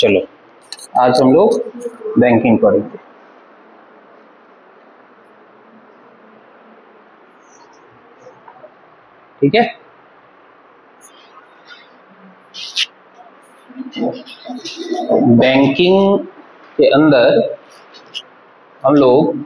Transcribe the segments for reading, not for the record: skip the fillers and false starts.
चलो आज हम लोग बैंकिंग पढ़ेंगे। ठीक है, बैंकिंग के अंदर हम लोग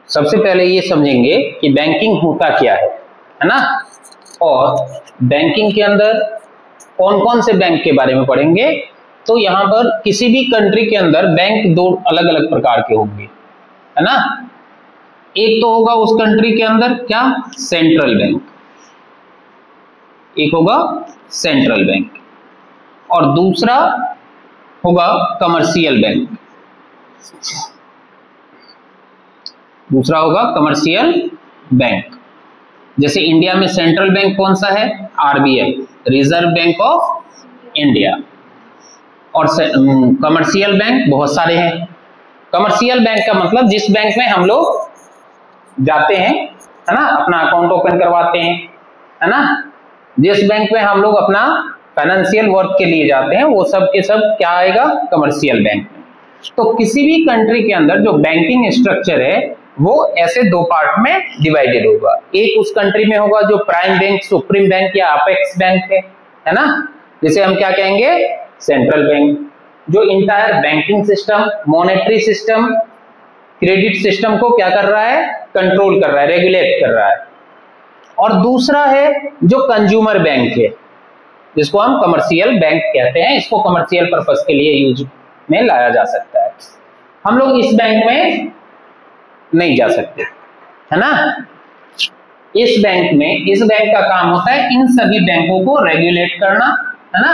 सबसे पहले ये समझेंगे कि बैंकिंग होता क्या है ना, और बैंकिंग के अंदर कौन कौन से बैंक के बारे में पढ़ेंगे। तो यहाँ पर किसी भी कंट्री के अंदर बैंक दो अलग अलग प्रकार के होंगे, है ना। एक तो होगा उस कंट्री के अंदर क्या, सेंट्रल बैंक, एक होगा सेंट्रल बैंक, और दूसरा होगा कमर्शियल बैंक, दूसरा होगा कमर्शियल बैंक। जैसे इंडिया में सेंट्रल बैंक कौन सा है, RBI, reserve bank of India. और कमर्शियल बैंक बहुत सारे हैं। कमर्शियल बैंक का मतलब जिस बैंक में हम लोग जाते हैं, है ना, अपना अकाउंट ओपन करवाते हैं, है ना, जिस बैंक में हम लोग अपना फाइनेंशियल वर्क के लिए जाते हैं, वो सब के सब क्या आएगा, कमर्शियल बैंक। तो किसी भी कंट्री के अंदर जो बैंकिंग स्ट्रक्चर है वो ऐसे दो पार्ट में डिवाइडेड होगा। एक उस कंट्री में होगा जो प्राइम बैंक, सुप्रीम बैंक या अपेक्स बैंक है ना, जिसे हम क्या कहेंगे, सेंट्रल बैंक, जो entire banking system, monetary system, credit system को क्या कर रहा है, कंट्रोल कर रहा है, रेगुलेट कर रहा है। और दूसरा है जो कंज्यूमर बैंक है, जिसको हम कमर्शियल बैंक कहते हैं। इसको कमर्शियल पर्पस के लिए यूज में लाया जा सकता है। हम लोग इस बैंक में नहीं जा सकते, है ना। इस बैंक का काम होता है इन सभी बैंकों को रेगुलेट करना, है ना,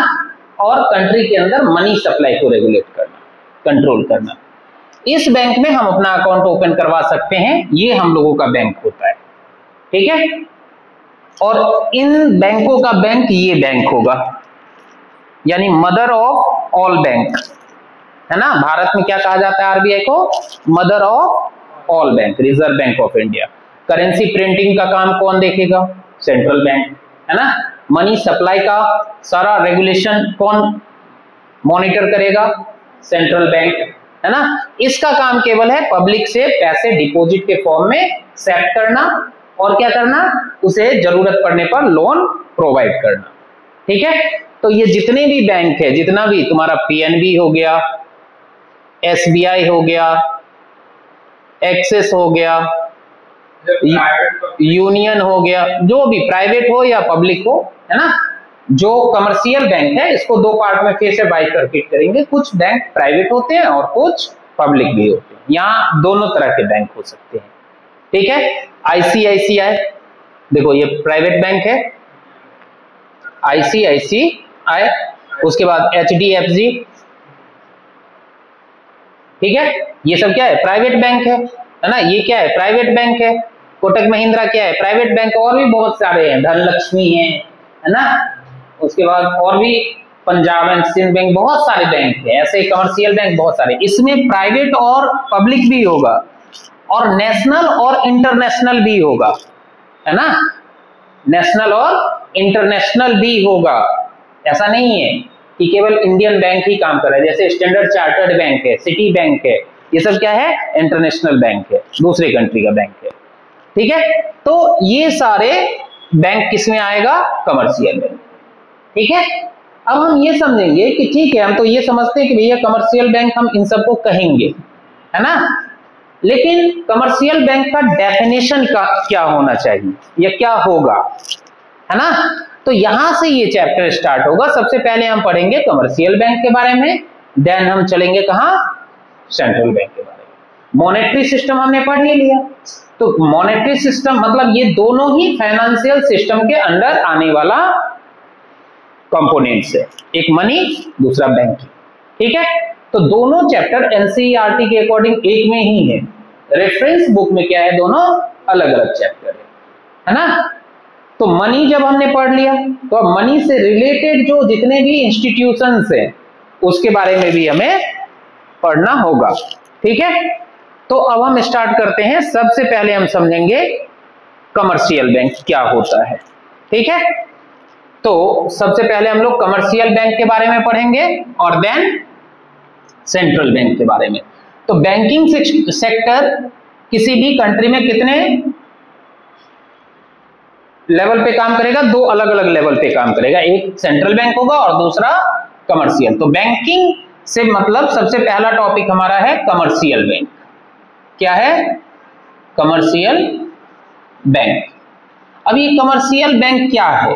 और कंट्री के अंदर मनी सप्लाई को रेगुलेट करना, कंट्रोल करना। इस बैंक में हम अपना अकाउंट ओपन करवा सकते हैं, ये हम लोगों का बैंक होता है। ठीक है, और इन बैंकों का बैंक ये बैंक होगा, यानी मदर ऑफ ऑल बैंक, है ना। भारत में क्या कहा जाता है आरबीआई को, mother of all bank, reserve bank of India. Currency printing का काम कौन देखेगा, सेंट्रल बैंक, है ना। मनी सप्लाई का सारा रेगुलेशन कौन मॉनिटर करेगा, सेंट्रल बैंक, है ना। इसका काम केवल है पब्लिक से पैसे डिपॉजिट के फॉर्म में सेट करना और क्या करना, उसे जरूरत पड़ने पर लोन प्रोवाइड करना। ठीक है, तो ये जितने भी बैंक है, जितना भी तुम्हारा पीएनबी हो गया, एसबीआई हो गया, एक्सिस हो गया, यूनियन हो गया, जो भी प्राइवेट हो या पब्लिक हो, है ना, जो कमर्शियल बैंक है, इसको दो पार्ट में फिर से बाइफरकेट करेंगे। कुछ बैंक प्राइवेट होते हैं और कुछ पब्लिक भी होते हैं। यहाँ दोनों तरह के बैंक हो सकते हैं। ठीक है, आईसीआईसीआई देखो ये प्राइवेट बैंक है, आईसीआईसीआई, उसके बाद एचडीएफसी, ठीक है, ये सब क्या है, प्राइवेट बैंक है ना। ये क्या है, प्राइवेट बैंक है। कोटक महिंद्रा क्या है, प्राइवेट बैंक। और भी बहुत सारे हैं, धनलक्ष्मी है ना, उसके बाद और भी पंजाब एंड सिंध बैंक, बहुत सारे बैंक है, ऐसे कमर्शियल बैंक बहुत सारे। इसमें प्राइवेट और पब्लिक भी होगा, और नेशनल और इंटरनेशनल भी होगा, है ना, नेशनल और इंटरनेशनल भी होगा। ऐसा नहीं है कि केवल इंडियन बैंक ही काम कर रहा है। जैसे स्टैंडर्ड चार्टर्ड बैंक है, सिटी बैंक है, ये सब क्या है, इंटरनेशनल बैंक है, दूसरे कंट्री का बैंक है। ठीक है, तो ये सारे बैंक किसमें आएगा, कमर्शियल बैंक। ठीक है, अब हम ये समझेंगे कि ठीक है, हम तो ये समझते हैं कि भैया कमर्शियल बैंक हम इन सबको कहेंगे, है ना, लेकिन कमर्शियल बैंक का डेफिनेशन का क्या होना चाहिए या क्या होगा, है ना। तो यहां से ये चैप्टर स्टार्ट होगा। सबसे पहले हम पढ़ेंगे कमर्शियल बैंक के बारे में, देन हम चलेंगे कहां, सेंट्रल बैंक के बारे में। मॉनेटरी सिस्टम हमने पढ़ ही लिया, तो मॉनेटरी सिस्टम मतलब ये दोनों ही फाइनेंशियल सिस्टम के अंडर आने वाला कंपोनेंट्स है, एक मनी, दूसरा बैंकिंग। ठीक है, तो दोनों चैप्टर एनसीईआरटी के अकॉर्डिंग एक में ही है, रेफरेंस बुक में क्या है, दोनों अलग अलग चैप्टर है ना। तो मनी जब हमने पढ़ लिया, तो अब मनी से रिलेटेड जो जितने भी इंस्टीट्यूशंस हैं उसके बारे में भी हमें पढ़ना होगा। ठीक है, तो अब हम स्टार्ट करते हैं। सबसे पहले हम समझेंगे कमर्शियल बैंक क्या होता है, ठीक है। तो सबसे पहले हम लोग कमर्शियल बैंक के बारे में पढ़ेंगे और देन सेंट्रल बैंक के बारे में। तो बैंकिंग सेक्टर किसी भी कंट्री में कितने लेवल पे काम करेगा? दो अलग अलग लेवल पे काम करेगा, एक सेंट्रल बैंक होगा और दूसरा कमर्शियल। तो बैंकिंग से मतलब सबसे पहला टॉपिक हमारा है कमर्शियल बैंक। क्या है? Commercial bank. अब ये कमर्शियल बैंक क्या है?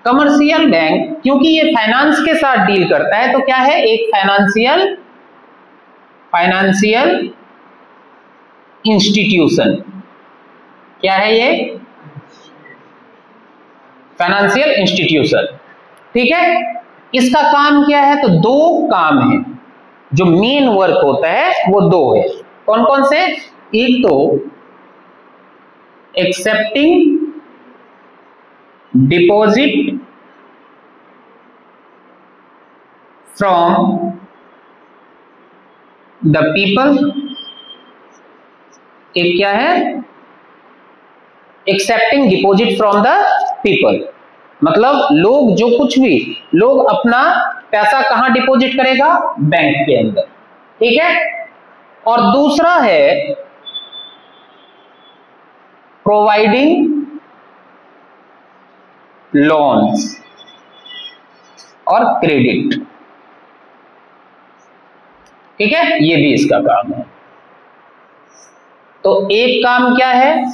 कमर्शियल बैंक क्योंकि ये फाइनेंस के साथ डील करता है तो क्या है? एक फाइनेंशियल इंस्टीट्यूशन। क्या है ये? फाइनेंशियल इंस्टीट्यूशन, ठीक है। इसका काम क्या है? तो दो काम है, जो मेन वर्क होता है वो दो है। कौन कौन से? एक तो accepting deposit from the people. एक क्या है? Accepting deposit from the people, मतलब लोग जो कुछ भी लोग अपना पैसा कहां डिपॉजिट करेगा? बैंक के अंदर, ठीक है। और दूसरा है प्रोवाइडिंग लोन्स और क्रेडिट, ठीक है। ये भी इसका काम है। तो एक काम क्या है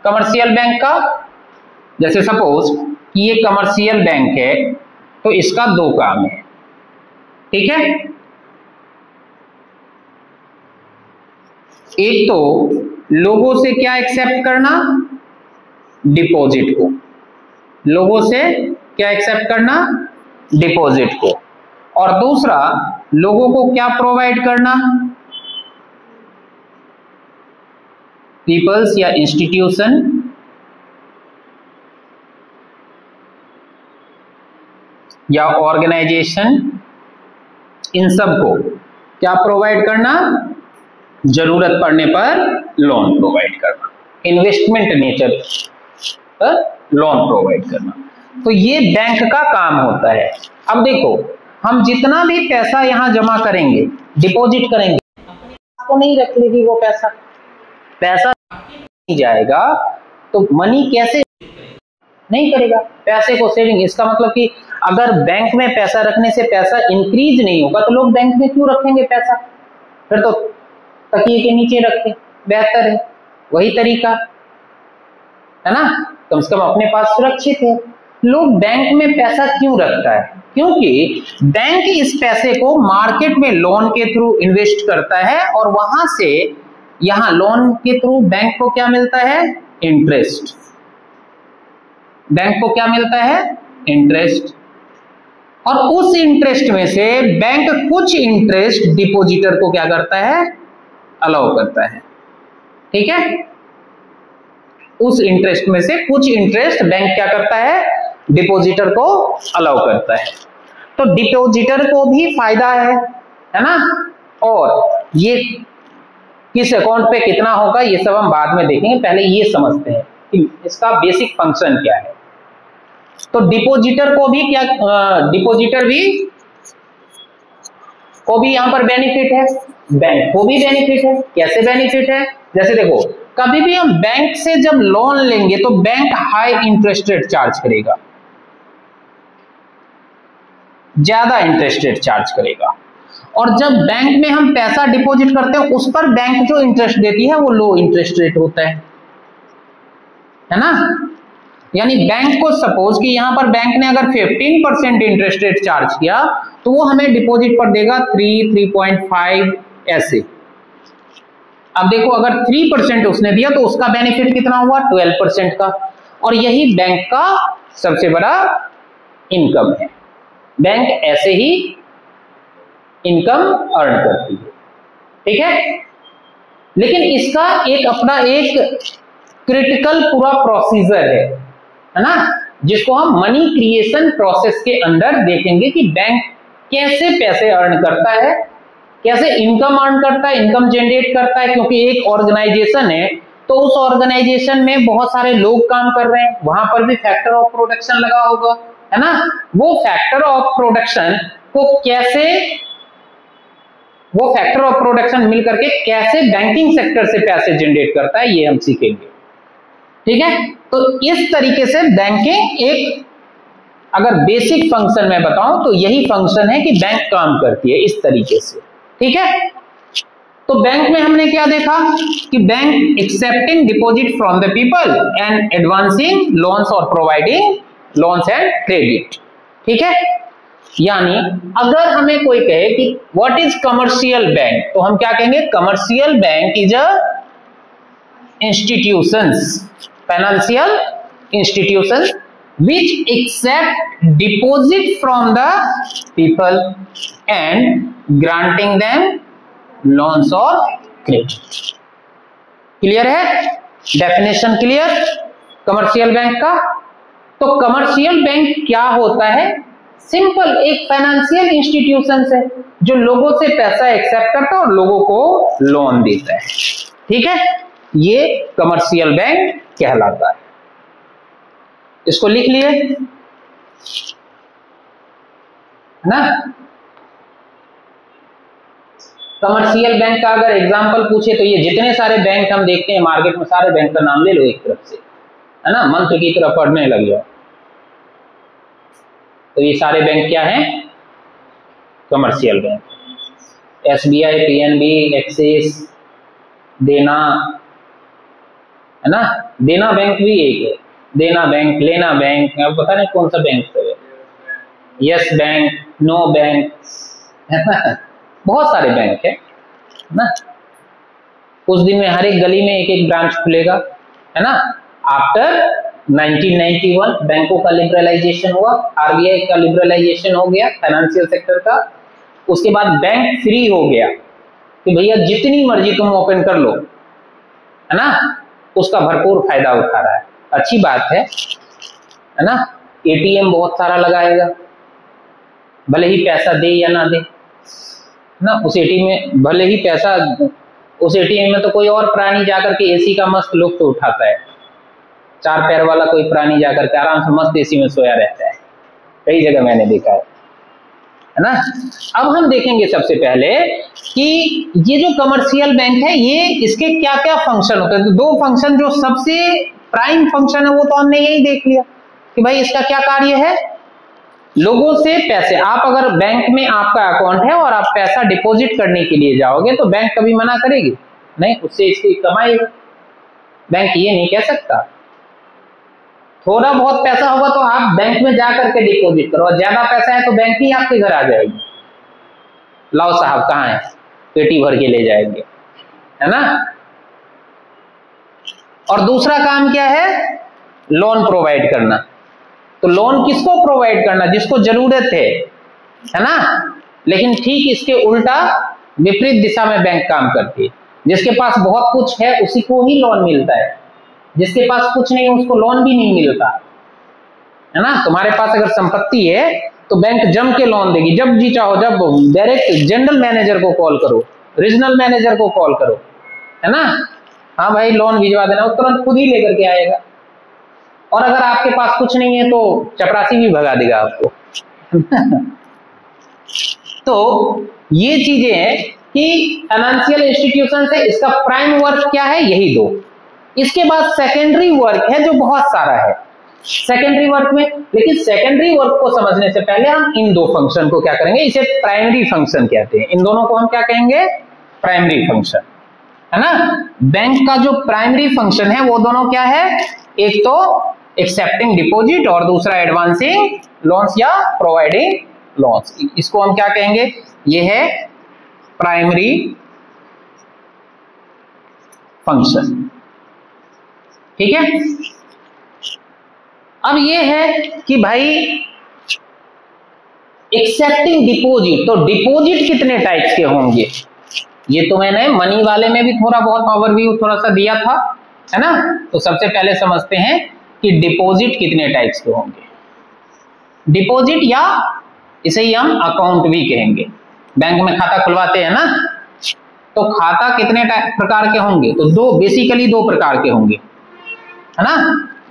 कमर्शियल बैंक का? जैसे सपोज कि ये कमर्शियल बैंक है तो इसका दो काम है, ठीक है। एक तो लोगों से क्या एक्सेप्ट करना? डिपॉजिट को। लोगों से क्या एक्सेप्ट करना? डिपॉजिट को। और दूसरा लोगों को क्या प्रोवाइड करना? पीपल्स या इंस्टीट्यूशन या ऑर्गेनाइजेशन, इन सबको क्या प्रोवाइड करना? जरूरत पड़ने पर लोन प्रोवाइड करना, इन्वेस्टमेंट नेचर पर लोन प्रोवाइड करना। तो ये बैंक का काम होता है। अब देखो, हम जितना भी पैसा यहां जमा करेंगे, डिपॉजिट करेंगे, तो नहीं रख लेगी वो पैसा नहीं जाएगा तो मनी कैसे नहीं करेगा? पैसे को सेविंग। इसका मतलब कि अगर बैंक में पैसा रखने से पैसा इंक्रीज नहीं होगा तो लोग बैंक में क्यों रखेंगे पैसा? फिर तो तकिए के नीचे रखें, बेहतर है। वही तरीका है ना, कम से कम अपने पास सुरक्षित है। लोग बैंक में पैसा क्यों रखता है? क्योंकि बैंक इस पैसे को मार्केट में लोन के थ्रू इन्वेस्ट करता है और वहां से यहां लोन के थ्रू बैंक को क्या मिलता है? इंटरेस्ट। बैंक को क्या मिलता है? इंटरेस्ट। और उस इंटरेस्ट में से बैंक कुछ इंटरेस्ट डिपॉजिटर को क्या करता है? अलाउ करता है, ठीक है। उस इंटरेस्ट में से कुछ इंटरेस्ट बैंक क्या करता है? डिपॉजिटर को अलाउ करता है। तो डिपॉजिटर को भी फायदा है ना। और ये किस अकाउंट पे कितना होगा ये सब हम बाद में देखेंगे, पहले ये समझते हैं कि इसका बेसिक फंक्शन क्या है। तो डिपॉजिटर को भी क्या, डिपॉजिटर भी को भी यहां पर बेनिफिट है, बैंक को भी बेनिफिट है। कैसे बेनिफिट है? जैसे देखो, कभी भी हम बैंक से जब लोन लेंगे तो bank high interest rate charge करेगा, ज्यादा इंटरेस्ट रेट चार्ज करेगा। और जब बैंक में हम पैसा डिपॉजिट करते हैं उस पर बैंक जो इंटरेस्ट देती है वो लो इंटरेस्ट रेट होता है ना। यानी बैंक को सपोज कि यहां पर बैंक ने अगर 15% इंटरेस्ट रेट चार्ज किया तो वो हमें डिपॉजिट पर देगा 3.5 ऐसे। अब देखो, अगर 3% उसने दिया तो उसका बेनिफिट कितना हुआ? 12% का। और यही बैंक का सबसे बड़ा इनकम है। बैंक ऐसे ही इनकम अर्न करती है, ठीक है। लेकिन इसका एक अपना एक क्रिटिकल पूरा प्रोसीजर है ना, जिसको हम मनी क्रिएशन प्रोसेस के अंदर देखेंगे कि बैंक कैसे पैसे अर्न करता है, कैसे इनकम अर्न करता है, इनकम जनरेट करता है, क्योंकि एक ऑर्गेनाइजेशन है तो उस ऑर्गेनाइजेशन में बहुत सारे लोग काम कर रहे हैं, वहां पर भी फैक्टर ऑफ प्रोडक्शन लगा होगा, है ना। वो फैक्टर ऑफ प्रोडक्शन को कैसे, वो फैक्टर ऑफ प्रोडक्शन मिलकर के कैसे बैंकिंग सेक्टर से पैसे जनरेट करता है, ये हम सीखेंगे, ठीक है। तो इस तरीके से बैंकिंग एक, अगर बेसिक फंक्शन में बताऊं तो यही फंक्शन है कि बैंक काम करती है इस तरीके से, ठीक है। तो बैंक में हमने क्या देखा कि bank accepting deposit from the people and advancing loans और प्रोवाइडिंग लोन्स एंड क्रेडिट, ठीक है। यानी अगर हमें कोई कहे कि व्हाट इज कमर्शियल बैंक, तो हम क्या कहेंगे, commercial bank is a institutions, financial institutions which accept deposit from the people and granting them loans or credit। Clear है, डेफिनेशन क्लियर कमर्शियल बैंक का। तो कमर्शियल बैंक क्या होता है, सिंपल एक फाइनेंशियल इंस्टीट्यूशन है जो लोगों से पैसा एक्सेप्ट करता है और लोगों को लोन देता है, ठीक है। ये कमर्शियल बैंक कहलाता है। इसको लिख लिए ना। कमर्शियल बैंक का अगर एग्जांपल पूछे तो ये जितने सारे बैंक हम देखते हैं मार्केट में, सारे बैंक का नाम ले लो एक तरफ से, है ना, मंत्र की तरफ पढ़ने लग जाओ। तो ये सारे बैंक क्या हैं, commercial bank, SBI, PNB, axis, देना, है ना, देना बैंक भी एक है, देना बैंक, लेना बैंक, अब पता नहीं कौन सा बैंक है, यस बैंक, नो बैंक, है ना, बहुत सारे बैंक है ना। कुछ दिन में हर एक गली में एक एक ब्रांच खुलेगा, है ना। आफ्टर 1991 बैंकों का लिबरलाइजेशन हुआ, RBI का लिबरलाइजेशन हो गया फाइनेंशियल सेक्टर का। उसके बाद बैंक फ्री हो गया कि भैया जितनी मर्जी तुम ओपन कर लो, है ना, उसका भरपूर फायदा उठा रहा है, अच्छी बात है ना। ATM बहुत सारा लगाएगा, भले ही पैसा दे या ना दे ना, उस ATM में भले ही पैसा, उस ATM में तो कोई और प्राणी जाकर के AC का मस्त लुत्फ उठाता है, 4 पैर वाला कोई प्राणी जाकर के आराम से मस्त AC में सोया रहता है, कई जगह मैंने देखा है ना। अब हम देखेंगे सबसे पहले कि ये जो कमर्शियल बैंक है ये इसके क्या क्या फंक्शन होते हैं। तो 2 फंक्शन जो सबसे प्राइम फंक्शन है वो तो हमने यही देख लिया कि भाई इसका क्या कार्य है, लोगों से पैसे, आप अगर बैंक में आपका अकाउंट है और आप पैसा डिपॉजिट करने के लिए जाओगे तो बैंक कभी मना करेगी नहीं, उससे इसकी कमाई है, बैंक ये नहीं कह सकता। थोड़ा बहुत पैसा होगा तो आप बैंक में जाकर के डिपॉजिट करो, और ज्यादा पैसा है तो बैंक ही आपके घर आ जाएगी, लाओ साहब कहाँ है, पेटी भर के ले जाएंगे, है ना। और दूसरा काम क्या है, लोन प्रोवाइड करना। तो लोन किसको प्रोवाइड करना, जिसको जरूरत है ना। लेकिन ठीक इसके उल्टा विपरीत दिशा में बैंक काम करती है, जिसके पास बहुत कुछ है उसी को ही लोन मिलता है, जिसके पास कुछ नहीं है उसको लोन भी नहीं मिलता, है ना। तुम्हारे पास अगर संपत्ति है तो बैंक जम के लोन देगी, जब जी चाहो जब, डायरेक्ट जनरल मैनेजर को कॉल करो, रीजनल मैनेजर को कॉल करो, है ना, हाँ भाई लोन भिजवा देना, वो तुरंत खुद ही लेकर के आएगा। और अगर आपके पास कुछ नहीं है तो चपरासी भी भगा देगा आपको। तो ये चीजें हैं कि फाइनेंशियल इंस्टीट्यूशन से इसका प्राइम वर्क क्या है, यही 2। इसके बाद सेकेंडरी वर्क है जो बहुत सारा है सेकेंडरी वर्क में, लेकिन सेकेंडरी वर्क को समझने से पहले हम इन 2 फंक्शन को क्या करेंगे, इसे प्राइमरी फंक्शन कहते हैं, इन दोनों को हम क्या कहेंगे, प्राइमरी फंक्शन, है ना। बैंक का जो प्राइमरी फंक्शन है वो दोनों क्या है, एक तो एक्सेप्टिंग डिपॉजिट और दूसरा एडवांसिंग लोन्स या प्रोवाइडिंग लोन्स, इसको हम क्या कहेंगे, ये है प्राइमरी फंक्शन, ठीक है। अब ये है कि भाई एक्सेप्टिंग डिपॉजिट, तो डिपॉजिट कितने टाइप्स के होंगे, ये तो मैंने मनी वाले में भी थोड़ा बहुत ओवरव्यू थोड़ा सा दिया था, है ना। तो सबसे पहले समझते हैं कि डिपॉजिट कितने टाइप्स के होंगे। डिपॉजिट या इसे ही हम अकाउंट भी कहेंगे, बैंक में खाता खुलवाते हैं ना, तो खाता कितने प्रकार के होंगे? तो बेसिकली दो प्रकार के होंगे, है ना।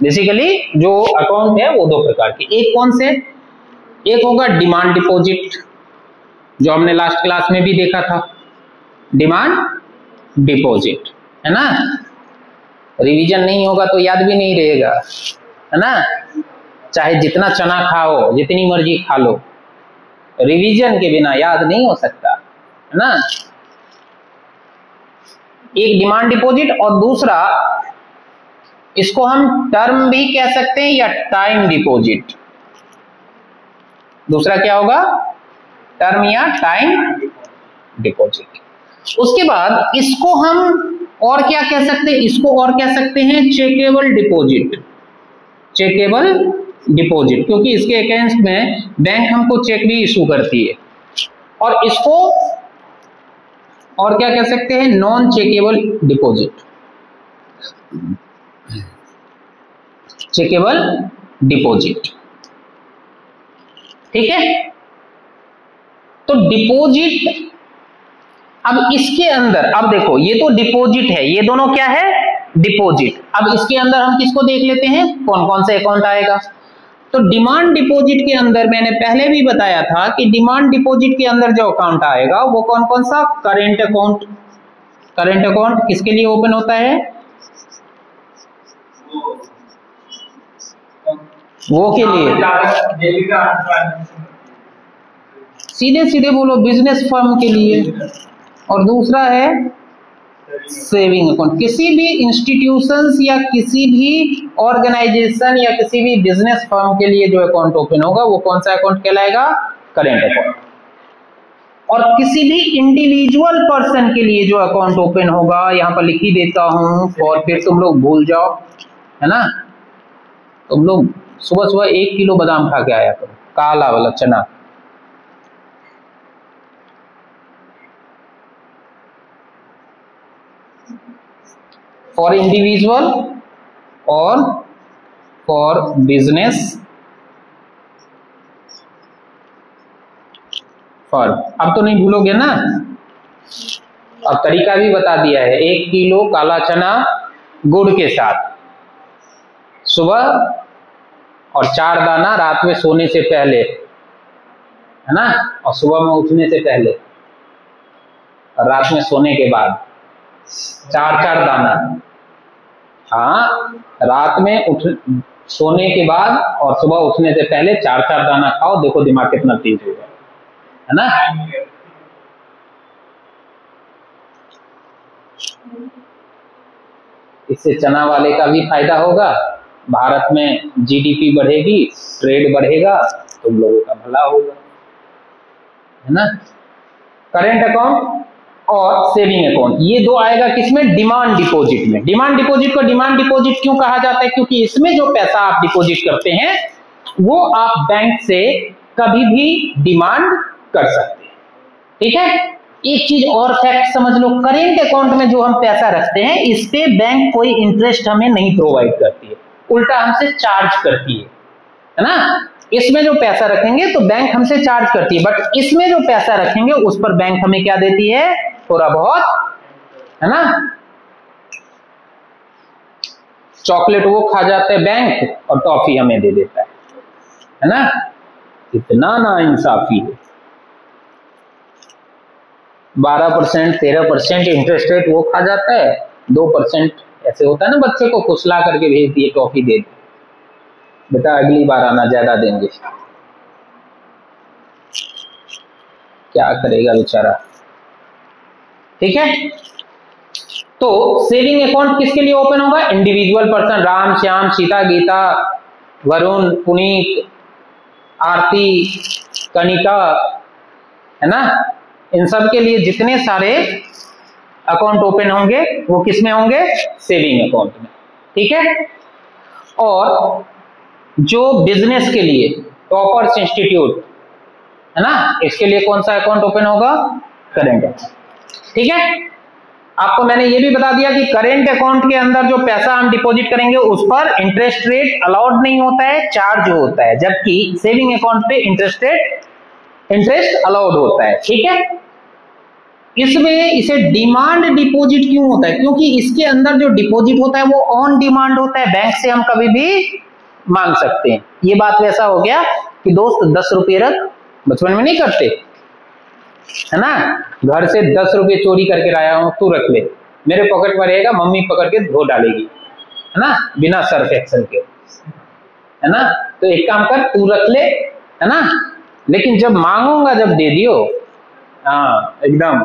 बेसिकली जो अकाउंट है वो दो प्रकार के, एक कौन से? एक होगा डिमांड डिपॉजिट, जो हमने लास्ट क्लास में भी देखा था, डिमांड डिपॉजिट, है ना। रिवीजन नहीं होगा तो याद भी नहीं रहेगा, है ना। चाहे जितना चना खाओ, जितनी मर्जी खा लो, रिवीजन के बिना याद नहीं हो सकता, है ना। एक डिमांड डिपॉजिट, और दूसरा इसको हम टर्म भी कह सकते हैं या टाइम डिपॉजिट। दूसरा क्या होगा? टर्म या टाइम डिपॉजिट। उसके बाद इसको हम और क्या कह सकते हैं? इसको और कह सकते हैं चेकेबल डिपॉजिट। चेकेबल डिपॉजिट, क्योंकि इसके अगेंस्ट में बैंक हमको चेक भी इशू करती है। और इसको और क्या कह सकते हैं? Non checkable deposit. Checkable deposit, ठीक है। तो डिपॉजिट, अब इसके अंदर, अब देखो ये तो डिपॉजिट है, ये दोनों क्या है? डिपॉजिट। अब इसके अंदर हम किसको देख लेते हैं, कौन कौन से अकाउंट आएगा। तो डिमांड डिपॉजिट के अंदर मैंने पहले भी बताया था कि डिमांड डिपॉजिट के अंदर जो अकाउंट आएगा वो कौन कौन सा? Current account. करेंट अकाउंट किसके लिए ओपन होता है? वो के लिए, सीधे सीधे बोलो, बिजनेस फर्म के लिए। और दूसरा है सेविंग अकाउंट। किसी भी इंस्टीट्यूशंस या किसी भी ऑर्गेनाइजेशन या किसी भी बिजनेस फर्म के लिए जो अकाउंट ओपन होगा वो कौन सा अकाउंट कहलाएगा? Current account. और किसी भी इंडिविजुअल पर्सन के लिए जो अकाउंट ओपन होगा, यहां पर लिख ही देता हूं और फिर तुम लोग भूल जाओ, है ना। तुम लोग सुबह सुबह 1 किलो बादाम खा के आया करो, काला वाला चना। फॉर इंडिविजुअल और फॉर बिजनेस फर्म। अब तो नहीं भूलोगे ना, अब तरीका भी बता दिया है। 1 किलो काला चना गुड़ के साथ सुबह, और 4 दाना रात में सोने से पहले, है ना। और सुबह में उठने से पहले और रात में सोने के बाद 4-4 दाना। हाँ, रात में सोने के बाद और सुबह उठने से पहले 4-4 दाना खाओ, देखो दिमाग कितना तेज हो गया, है ना। इससे चना वाले का भी फायदा होगा, भारत में जीडीपी बढ़ेगी, ट्रेड बढ़ेगा, तुम लोगों का भला होगा, है ना। करेंट अकाउंट और सेविंग अकाउंट, ये दो आएगा किसमें? डिमांड डिपॉजिट में। डिमांड डिपॉजिट को डिमांड डिपॉजिट क्यों कहा जाता है? क्योंकि इसमें जो पैसा आप डिपॉजिट करते हैं वो आप बैंक से कभी भी डिमांड कर सकते हैं, ठीक है। एक चीज और फैक्ट समझ लो, करेंट अकाउंट में जो हम पैसा रखते हैं इस पे बैंक कोई इंटरेस्ट हमें नहीं प्रोवाइड करती है, उल्टा हमसे चार्ज करती है ना। इसमें जो पैसा रखेंगे तो बैंक हमसे चार्ज करती है, बट इसमें जो पैसा रखेंगे उस पर बैंक हमें क्या देती है? थोड़ा बहुत, है ना। चॉकलेट वो खा जाते हैं बैंक और टॉफी हमें दे देता है ना। इतना ना इंसाफी है। 12%, 13% इंटरेस्ट रेट वो खा जाता है, 2% ऐसे होता है ना, बच्चे को फुसला करके भेज दिए, टॉफी दे दी, बेटा अगली बार आना, ज्यादा देंगे। क्या करेगा बेचारा, ठीक है। तो सेविंग अकाउंट किसके लिए ओपन होगा? इंडिविजुअल पर्सन, राम, श्याम, सीता, गीता, वरुण, पुनीत, आरती, कनिका, है ना। इन सब के लिए जितने सारे अकाउंट ओपन होंगे वो किस में होंगे? सेविंग अकाउंट में, ठीक है। और जो बिजनेस के लिए, टॉपर्स इंस्टीट्यूट, है ना, इसके लिए कौन सा अकाउंट ओपन होगा? करेंट अकाउंट, ठीक है। आपको मैंने ये भी बता दिया कि करेंट अकाउंट के अंदर जो पैसा हम डिपॉजिट करेंगे उस पर इंटरेस्ट रेट अलाउड नहीं होता है, चार्ज होता है, जबकि सेविंग अकाउंट पे इंटरेस्ट रेट इंटरेस्ट अलाउड होता है, ठीक है। इसमें इसे डिमांड डिपॉजिट क्यों होता है, क्योंकि इसके अंदर जो डिपॉजिट होता है वो ऑन डिमांड होता है, बैंक से हम कभी भी मांग सकते हैं। ये बात वैसा हो गया कि दोस्त 10 रुपये रख, बचपन में नहीं करते है ना, घर से 10 रुपये चोरी करके लाया हूं, तू रख ले, मेरे पॉकेट में रहेगा, मम्मी पकड़ के धो डालेगी, है ना, बिना सर्फ एक्सल के, है ना। तो एक काम कर, तू रख ले, है ना, लेकिन जब मांगूंगा जब दे दियो। हाँ एकदम,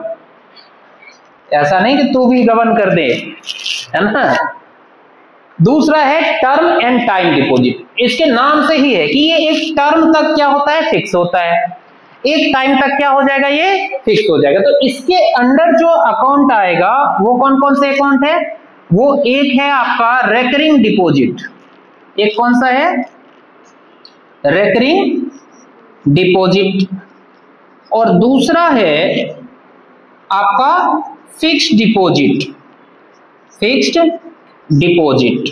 ऐसा नहीं कि तू भी गबन कर दे, है ना। दूसरा है टर्म एंड टाइम डिपॉजिट। इसके नाम से ही है कि ये एक टर्म तक क्या होता है, फिक्स होता है, एक टाइम तक क्या हो जाएगा, ये फिक्स हो जाएगा। तो इसके अंडर जो अकाउंट आएगा वो कौन कौन से अकाउंट है, वो एक है आपका रेकरिंग डिपॉजिट, एक कौन सा है, रेकरिंग डिपॉजिट, और दूसरा है आपका फिक्स्ड डिपॉजिट, फिक्स्ड डिपॉजिट।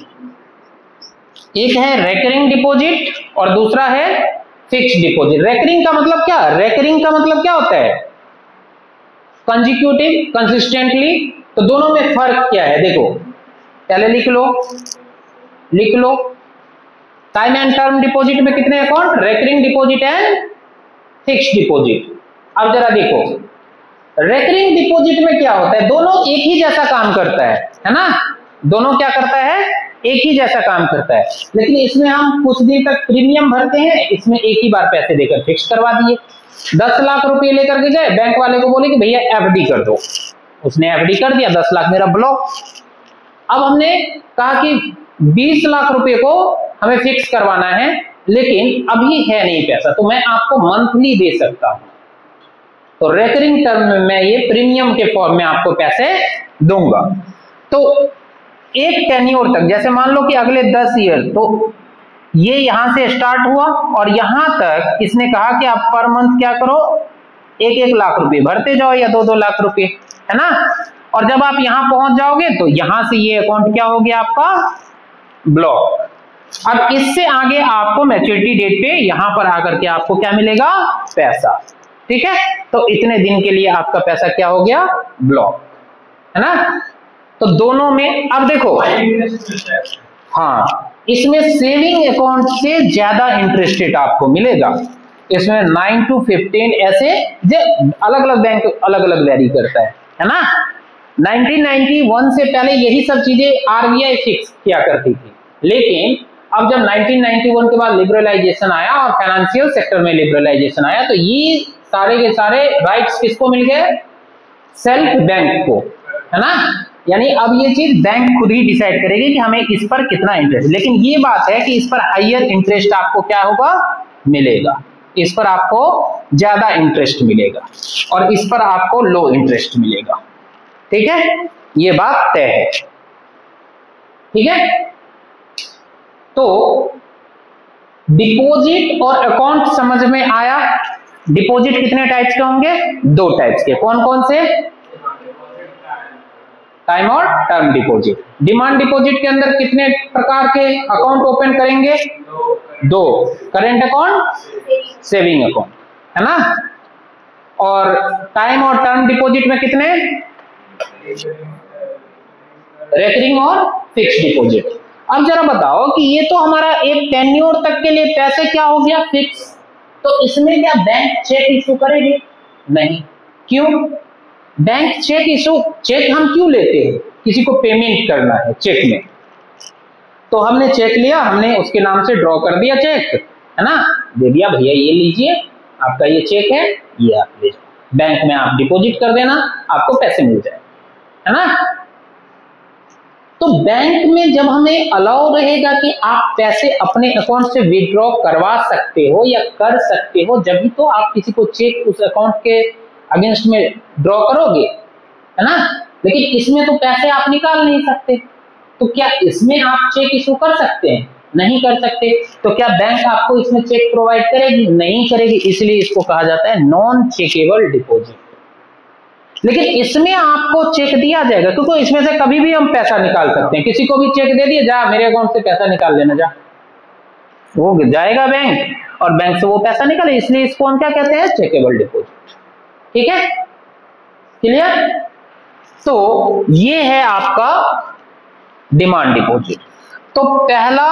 एक है रेकरिंग डिपॉजिट और दूसरा है फिक्स्ड डिपॉजिट। रेकरिंग का मतलब क्या, रेकरिंग का मतलब क्या होता है, कंजिक्यूटिव, कंसिस्टेंटली। तो दोनों में फर्क क्या है, देखो पहले लिख लो, लिख लो। टाइम एंड टर्म डिपॉजिट में कितने account, recurring deposit and fixed deposit. अब जरा देखो, रेकरिंग डिपॉजिट में क्या होता है, दोनों एक ही जैसा काम करता है ना, दोनों क्या करता है, एक ही जैसा काम करता है, लेकिन इसमें हम कुछ दिन तक प्रीमियम भरते हैं, इसमें एक ही बार पैसे देकर फिक्स करवा दिए। 10 लाख रुपए लेकर के गए, बैंक वाले को बोले कि भैया एफडी कर दो, उसने एफडी कर दिया, 10 लाख मेरा ब्लॉक। अब हमने कहा कि 20 लाख रुपए को हमें फिक्स करवाना है, लेकिन अभी है नहीं पैसा, तो मैं आपको मंथली दे सकता हूं। तो रेकरिंग टर्म में मैं ये प्रीमियम के फॉर्म में आपको पैसे दूंगा। तो एक टेन्योर तक, जैसे मान लो कि अगले 10 ईयर, तो ये यहां से स्टार्ट हुआ और यहां तक इसने कहा कि आप पर मंथ क्या करो, 1-1 लाख रुपए भरते जाओ या 2-2 लाख रुपए, है ना। और जब आप यहां पहुंच जाओगे तो यहां से ये अकाउंट क्या हो गया आपका, ब्लॉक। अब इससे आगे आपको मैच्योरिटी डेट पे यहां पर आकर के आपको क्या मिलेगा, पैसा, ठीक है। तो इतने दिन के लिए आपका पैसा क्या हो गया, ब्लॉक, है ना। तो दोनों में अब देखो, हाँ इसमें सेविंग अकाउंट से ज्यादा इंटरेस्ट रेट आपको मिलेगा। इसमें 9 to 15 ऐसे अलग अलग बैंक अलग अलग वेरी करता है ना। 1991 से पहले यही सब चीजें आरबीआई फिक्स किया करती थी, लेकिन अब जब 1991 के बाद लिबरलाइजेशन आया और फाइनेंशियल सेक्टर में लिबरलाइजेशन आया, तो ये सारे के सारे राइट्स किसको मिल गए, सेल्फ बैंक को, है ना। यानी अब ये चीज बैंक खुद ही डिसाइड करेगी कि हमें इस पर कितना इंटरेस्ट, लेकिन ये बात है कि इस पर हाइयर इंटरेस्ट आपको क्या होगा, मिलेगा, इस पर आपको ज्यादा इंटरेस्ट मिलेगा और इस पर आपको लो इंटरेस्ट मिलेगा, ठीक है, ये बात तय है, ठीक है। तो डिपॉजिट और अकाउंट समझ में आया। डिपॉजिट कितने टाइप्स के होंगे, 2 टाइप्स के, कौन कौन से, टाइम और टर्म डिपॉजिट। डिमांड डिपॉजिट के अंदर कितने प्रकार के अकाउंट ओपन करेंगे, 2, करेंट अकाउंट, सेविंग अकाउंट, है ना। और टाइम और टर्म डिपॉजिट में कितने, रेकरिंग और फिक्स्ड डिपॉजिट। अब जरा बताओ कि ये तो हमारा एक टेन्योर तक के लिए पैसे क्या हो गया, फिक्स, तो इसमें क्या बैंक चेक इशू करेगी, नहीं, क्यों, बैंक चेक हम क्यों लेते हैं, किसी को पेमेंट करना है चेक में, तो हमने चेक लिया, हमने उसके नाम से ड्रॉ कर दिया चेक, है ना, दे दिया, भैया ये लीजिए आपका ये चेक है, ये आप ले जाओ, बैंक में आप डिपॉजिट कर देना, आपको पैसे मिल जाए, है ना। तो बैंक में जब हमें अलाउ रहेगा कि आप पैसे अपने अकाउंट से विड्रॉ करवा सकते हो या कर सकते हो, जब भी तो आप किसी को चेक उस अकाउंट के अगेंस्ट में ड्रॉ करोगे, है ना। लेकिन इसमें तो पैसे आप निकाल नहीं सकते, तो क्या इसमें आप चेक इशू कर सकते हैं, नहीं कर सकते। तो क्या बैंक आपको इसमें चेक प्रोवाइड करेगी, नहीं करेगी, इसलिए इसको कहा जाता है नॉन चेकेबल डिपॉजिट। लेकिन इसमें आपको चेक दिया जाएगा, क्योंकि इसमें से कभी भी हम पैसा निकाल सकते हैं, किसी को भी चेक दे दिया, जा मेरे अकाउंट से पैसा निकाल लेना, जा, वो जाएगा बैंक और बैंक से वो पैसा निकाले, इसलिए इसको हम क्या कहते हैं, चेकेबल डिपॉजिट। ठीक है, क्लियर। तो ये है आपका डिमांड डिपॉजिट। तो पहला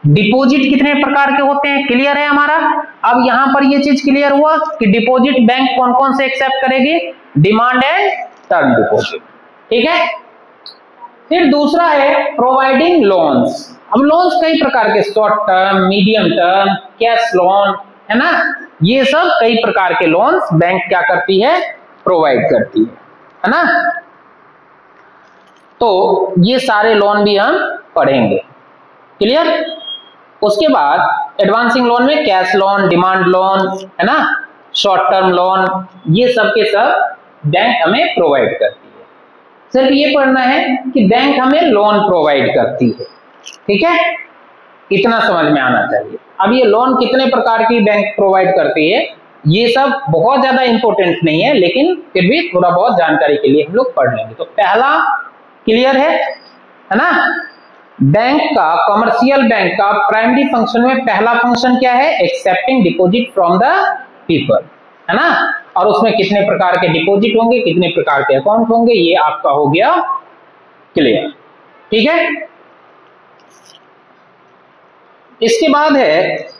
डिपॉजिट कितने प्रकार के होते हैं, क्लियर है हमारा। अब यहां पर ये चीज क्लियर हुआ कि डिपॉजिट बैंक कौन कौन से एक्सेप्ट करेगी, डिमांड एंड टर्म डिपॉजिट। ठीक है, फिर दूसरा है प्रोवाइडिंग लोन्स। अब लोन्स कई प्रकार के, short term, medium term, cash loan, है ना, ये सब कई प्रकार के लोन्स बैंक क्या करती है, प्रोवाइड करती है ना। तो ये सारे लोन भी हम पढ़ेंगे, क्लियर। उसके बाद एडवांसिंग लोन में कैश लोन, डिमांड लोन, है ना, शॉर्ट टर्म लोन, ये सब के सब बैंक हमें प्रोवाइड करती है। सिर्फ ये पढ़ना है कि बैंक हमें लोन प्रोवाइड करती है, ठीक है, इतना समझ में आना चाहिए। अब ये लोन कितने प्रकार की बैंक प्रोवाइड करती है, ये सब बहुत ज्यादा इंपॉर्टेंट नहीं है, लेकिन फिर भी थोड़ा बहुत जानकारी के लिए हम लोग पढ़ लेंगे। तो पहला क्लियर है ना, बैंक का, कमर्शियल बैंक का प्राइमरी फंक्शन में पहला फंक्शन क्या है, accepting deposit from the people, है ना। और उसमें कितने प्रकार के डिपॉजिट होंगे, कितने प्रकार के अकाउंट होंगे, ये आपका हो गया क्लियर। ठीक है, इसके बाद है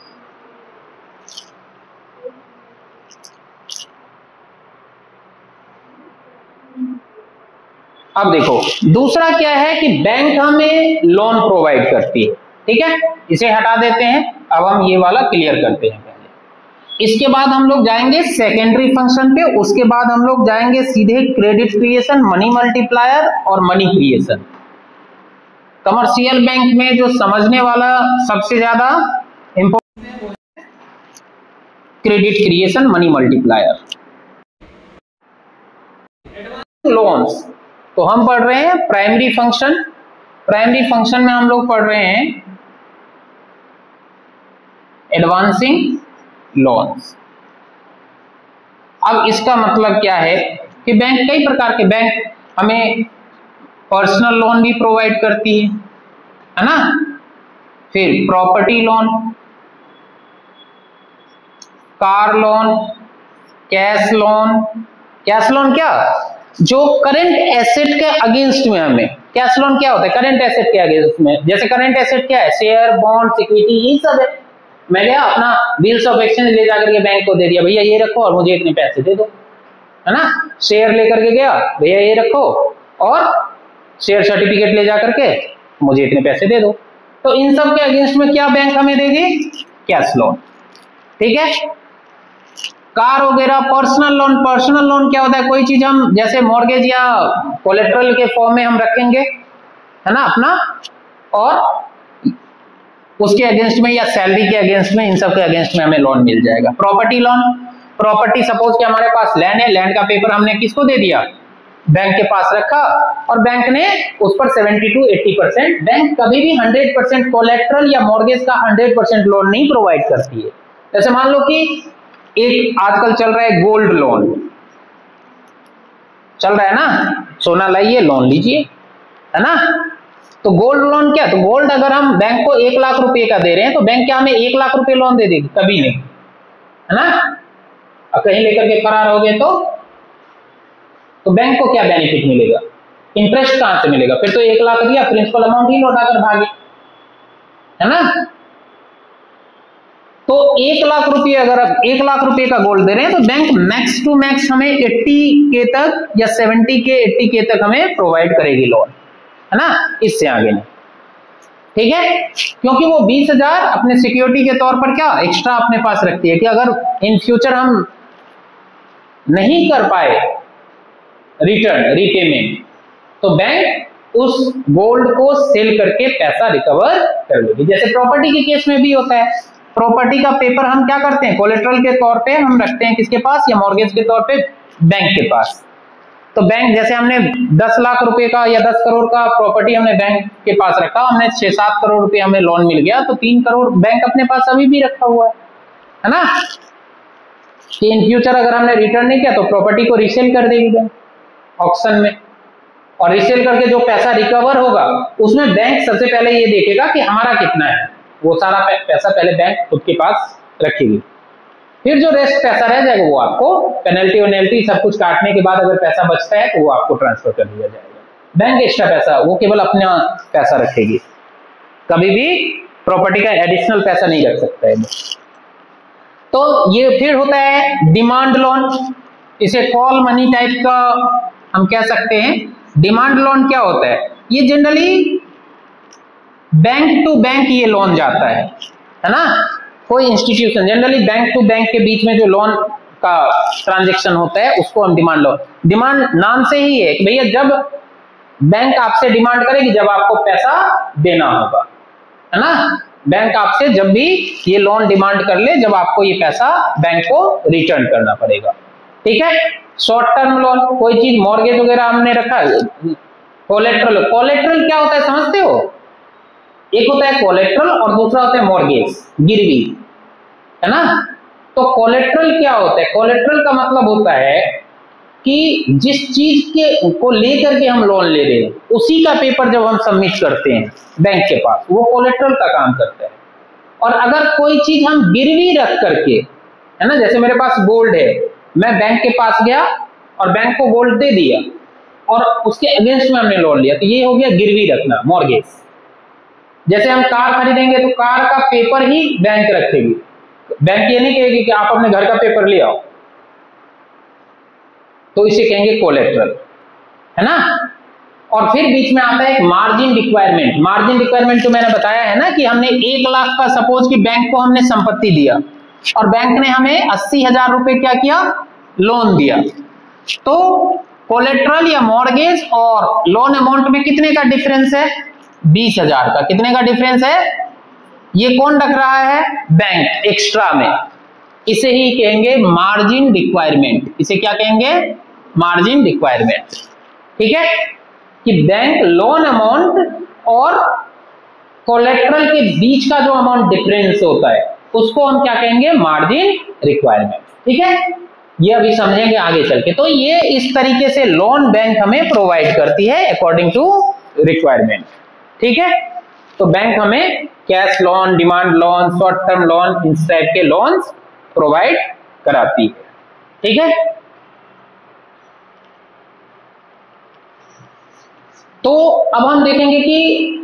अब देखो दूसरा क्या है कि बैंक हमें लोन प्रोवाइड करती है। ठीक है, इसे हटा देते हैं, अब हम ये वाला क्लियर करते हैं पहले। इसके बाद हम लोग जाएंगे सेकेंडरी फंक्शन पे, उसके बाद हम लोग जाएंगे सीधे क्रेडिट क्रिएशन, मनी मल्टीप्लायर और मनी क्रिएशन। कमर्शियल बैंक में जो समझने वाला सबसे ज्यादा इंपॉर्टेंट है वो है credit creation, money multiplier. Loans तो हम पढ़ रहे हैं प्राइमरी फंक्शन। प्राइमरी फंक्शन में हम लोग पढ़ रहे हैं एडवांसिंग लोन्स। अब इसका मतलब क्या है कि बैंक, कई प्रकार के बैंक हमें पर्सनल लोन भी प्रोवाइड करती है ना, फिर property loan, car loan, cash loan. Cash loan क्या, जो करंट एसेट के अगेंस्ट में हमें, कैश लोन क्या होता है, करंट एसेट के अगेंस्ट में। जैसे करंट एसेट क्या है, शेयर, बॉन्ड, सिक्योरिटी, यही सब है। मैं गया अपना बिल्स ऑफ एक्सचेंज ले जाकर के बैंक को दे दिया, भैया ये रखो और मुझे इतने पैसे दे दो, है ना। शेयर लेकर के गया, भैया ये रखो और शेयर सर्टिफिकेट ले जाकर के मुझे इतने पैसे दे दो। तो इन सब के अगेंस्ट में क्या बैंक हमें देगी, कैश लोन। ठीक है, कार वगैरह पर्सनल लोन। पर्सनल लोन क्या होता है, कोई चीज हम जैसे मॉर्गेज या कोलेट्रल के फॉर्म में हम रखेंगे, है ना, अपना, और उसके अगेंस्ट में या सैलरी के अगेंस्ट में, इन सब के अगेंस्ट में हमें लोन मिल जाएगा। प्रॉपर्टी लोन, प्रॉपर्टी सपोज कि हमारे पास लैंड है, लैंड का पेपर हमने किसको दे दिया, बैंक के पास रखा, और बैंक ने उस पर 70 to 80%, बैंक कभी भी 100% कोलेट्रल या मॉर्गेज का 100% लोन नहीं प्रोवाइड करती है। जैसे मान लो कि एक आजकल चल रहा है गोल्ड लोन, चल रहा है ना, सोना लाइए लोन लीजिए, है ना। तो गोल्ड लोन क्या, तो गोल्ड अगर हम बैंक को 1 लाख रुपए का दे रहे हैं तो बैंक क्या हमें 1 लाख रुपए लोन दे देगी, कभी नहीं, है ना। अब कहीं लेकर के फरार हो गए तो बैंक को क्या बेनिफिट मिलेगा, इंटरेस्ट कहां से मिलेगा, फिर तो 1 लाख दिया, प्रिंसिपल अमाउंट ही लौटाकर भागे, है ना। तो 1 लाख रुपए, अगर आप 1 लाख रुपए का गोल्ड दे रहे हैं तो बैंक मैक्स टू मैक्स हमें 80K तक या 70K 80K तक हमें प्रोवाइड करेगी लोन, है ना, इससे आगे नहीं। ठीक है, क्योंकि वो 20,000 अपने सिक्योरिटी के तौर पर क्या एक्स्ट्रा अपने पास रखती है कि अगर इन फ्यूचर हम नहीं कर पाए रिटर्न, रीपेमेंट, तो बैंक उस गोल्ड को सेल करके पैसा रिकवर कर लेगी। जैसे प्रॉपर्टी के केस में भी होता है, प्रॉपर्टी का पेपर हम क्या करते हैं, कोलेट्रल के तौर पे हम रखते हैं किसके पास, या मॉर्गेज के तौर पे बैंक के पास। तो बैंक, जैसे हमने 10 लाख रुपए का या 10 करोड़ का प्रॉपर्टी हमने बैंक के पास रखा, हमने 6-7 करोड़ रुपए हमें लोन मिल गया, तो 3 करोड़ बैंक अपने पास अभी भी रखा हुआ है ना, कि इन फ्यूचर अगर हमने रिटर्न नहीं किया तो प्रॉपर्टी को रीसेल कर देगी बैंक ऑक्शन में, और रीसेल करके जो पैसा रिकवर होगा उसमें बैंक सबसे पहले ये देखेगा कि हमारा कितना है, वो सारा पैसा पहले बैंक खुद के पास रखेगी, फिर जो रेस्ट पैसा रह जाएगा वो आपको पेनल्टी वेनल्टी सब कुछ काटने के बाद अगर पैसा बचता है तो वो आपको ट्रांसफर कर दिया जाएगा। बैंक एक्स्ट्रा पैसा वो केवल अपना पैसा रखेगी, कभी भी प्रॉपर्टी का एडिशनल पैसा नहीं रख सकता है। तो ये फिर होता है डिमांड लोन, इसे कॉल मनी टाइप का हम कह सकते हैं। डिमांड लोन क्या होता है? ये जनरली बैंक टू बैंक ये लोन जाता है ना। कोई institution generally bank to bank के बीच में जो लोन का ट्रांजैक्शन होता है उसको हम डिमांड लोन, डिमांड नाम से ही है कि भैया जब बैंक आपसे डिमांड करेगी जब आपको पैसा देना होगा, है ना। बैंक आपसे जब भी ये लोन डिमांड कर ले जब आपको ये पैसा बैंक को रिटर्न करना पड़ेगा, ठीक है। शॉर्ट टर्म लोन, कोई चीज मॉर्गेज वगैरह हमने रखा है, कोलेट्रल। कोलेट्रल क्या होता है समझते हो? एक होता है कोलेट्रल और दूसरा होता है मॉर्गेज, गिरवी, है ना। तो कोलेट्रल क्या होता है? कोलेट्रल का मतलब होता है कि जिस चीज के को लेकर के हम लोन ले रहे हैं उसी का पेपर जब हम सबमिट करते हैं बैंक के पास, वो कोलेट्रल का काम करता है। और अगर कोई चीज हम गिरवी रख करके, है ना, जैसे मेरे पास गोल्ड है, मैं बैंक के पास गया और बैंक को गोल्ड दे दिया और उसके अगेंस्ट में हमने लोन लिया, तो ये हो गया गिरवी रखना, मॉर्गेज। जैसे हम कार खरीदेंगे तो कार का पेपर ही बैंक रखेगी, बैंक ये नहीं कहेगी कि आप अपने घर का पेपर ले आओ, तो इसे कहेंगे कोलेट्रल, है ना। और फिर बीच में आता है एक मार्जिन रिक्वायरमेंट। मार्जिन रिक्वायरमेंट तो मैंने बताया है ना कि हमने 1 लाख का सपोज कि बैंक को हमने संपत्ति दिया और बैंक ने हमें 80,000 रुपए क्या किया, लोन दिया। तो कोलेट्रल या मॉर्गेज और लोन अमाउंट में कितने का डिफरेंस है? 20,000 का। कितने का डिफरेंस है? ये कौन रख रहा है? बैंक एक्स्ट्रा में। इसे ही कहेंगे मार्जिन रिक्वायरमेंट। इसे क्या कहेंगे? मार्जिन रिक्वायरमेंट, ठीक है। कि बैंक लोन अमाउंट और कोलेट्रल के बीच का जो अमाउंट डिफरेंस होता है उसको हम क्या कहेंगे? मार्जिन रिक्वायरमेंट, ठीक है। ये अभी समझेंगे आगे चल के। तो ये इस तरीके से लोन बैंक हमें प्रोवाइड करती है अकॉर्डिंग टू रिक्वायरमेंट, ठीक है। तो बैंक हमें cash loan, demand loan, short term loan, इस टाइप के लोन्स प्रोवाइड कराती है, ठीक है। तो अब हम देखेंगे कि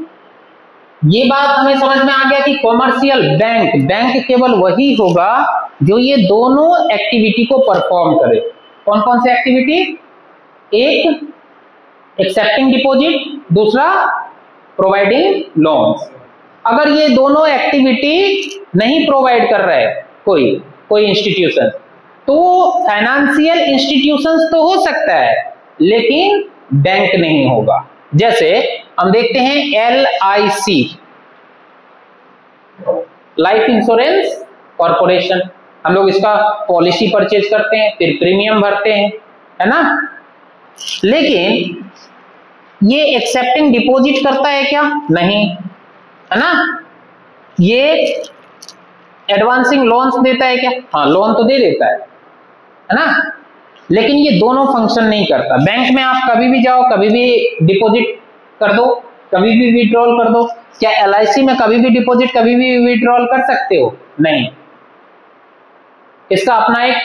ये बात हमें समझ में आ गया कि कॉमर्शियल बैंक, बैंक केवल वही होगा जो ये दोनों एक्टिविटी को परफॉर्म करे। कौन कौन सी एक्टिविटी? एक एक्सेप्टिंग डिपॉजिट, दूसरा प्रोवाइडिंग लोन्स। अगर ये दोनों एक्टिविटी नहीं प्रोवाइड कर रहा है कोई इंस्टीट्यूशन, तो फाइनेंशियल इंस्टीट्यूशंस तो हो सकता है लेकिन बैंक नहीं होगा। जैसे हम देखते हैं LIC, लाइफ इंश्योरेंस कॉर्पोरेशन, हम लोग इसका पॉलिसी परचेज करते हैं, फिर प्रीमियम भरते हैं, है ना। लेकिन ये एक्सेप्टिंग डिपॉजिट करता है क्या? नहीं, है ना। ये एडवांसिंग लोन्स देता है क्या? हाँ, लोन तो दे देता है ना। लेकिन ये दोनों फंक्शन नहीं करता। बैंक में आप कभी भी जाओ, कभी भी डिपॉजिट कर दो, कभी भी विड्रॉल कर दो। क्या LIC में कभी भी डिपॉजिट, कभी भी विड्रॉल कर सकते हो? नहीं। इसका अपना एक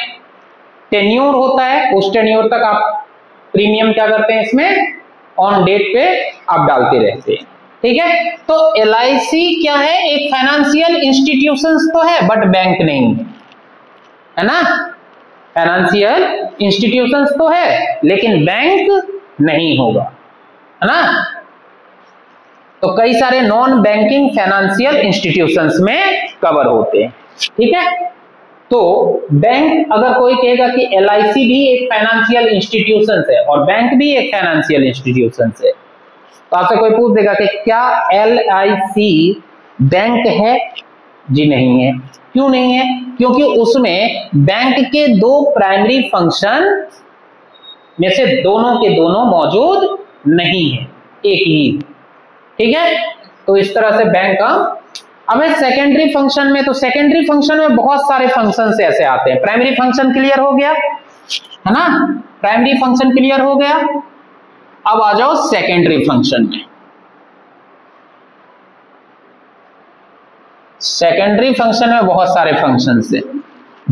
टेन्योर होता है, उस टेन्योर तक आप प्रीमियम क्या करते हैं, इसमें ऑन डेट पे आप डालते रहते हैं, ठीक है। तो LIC क्या है? एक फाइनेंशियल इंस्टीट्यूशंस तो है बट बैंक नहीं है ना। फाइनेंशियल इंस्टीट्यूशंस तो है लेकिन बैंक नहीं होगा, है ना। तो कई सारे नॉन बैंकिंग फाइनेंशियल इंस्टीट्यूशंस में कवर होते हैं, ठीक है। तो बैंक, अगर कोई कहेगा कि LIC भी एक फाइनेंशियल इंस्टीट्यूशन है और बैंक भी एक फाइनेंशियल इंस्टीट्यूशन है, तो आपसे कोई पूछ देगा कि क्या LIC बैंक है? जी नहीं है। क्यों नहीं है? क्योंकि उसमें बैंक के 2 प्राइमरी फंक्शन में से दोनों के दोनों मौजूद नहीं है, एक ही, ठीक है। तो इस तरह से बैंक का। अब सेकेंडरी फंक्शन में, तो सेकेंडरी फंक्शन में बहुत सारे फंक्शन ऐसे आते हैं। प्राइमरी फंक्शन क्लियर हो गया, है ना। प्राइमरी फंक्शन क्लियर हो गया। अब आ जाओ सेकेंडरी फंक्शन में। सेकेंडरी फंक्शन में बहुत सारे फंक्शंस है।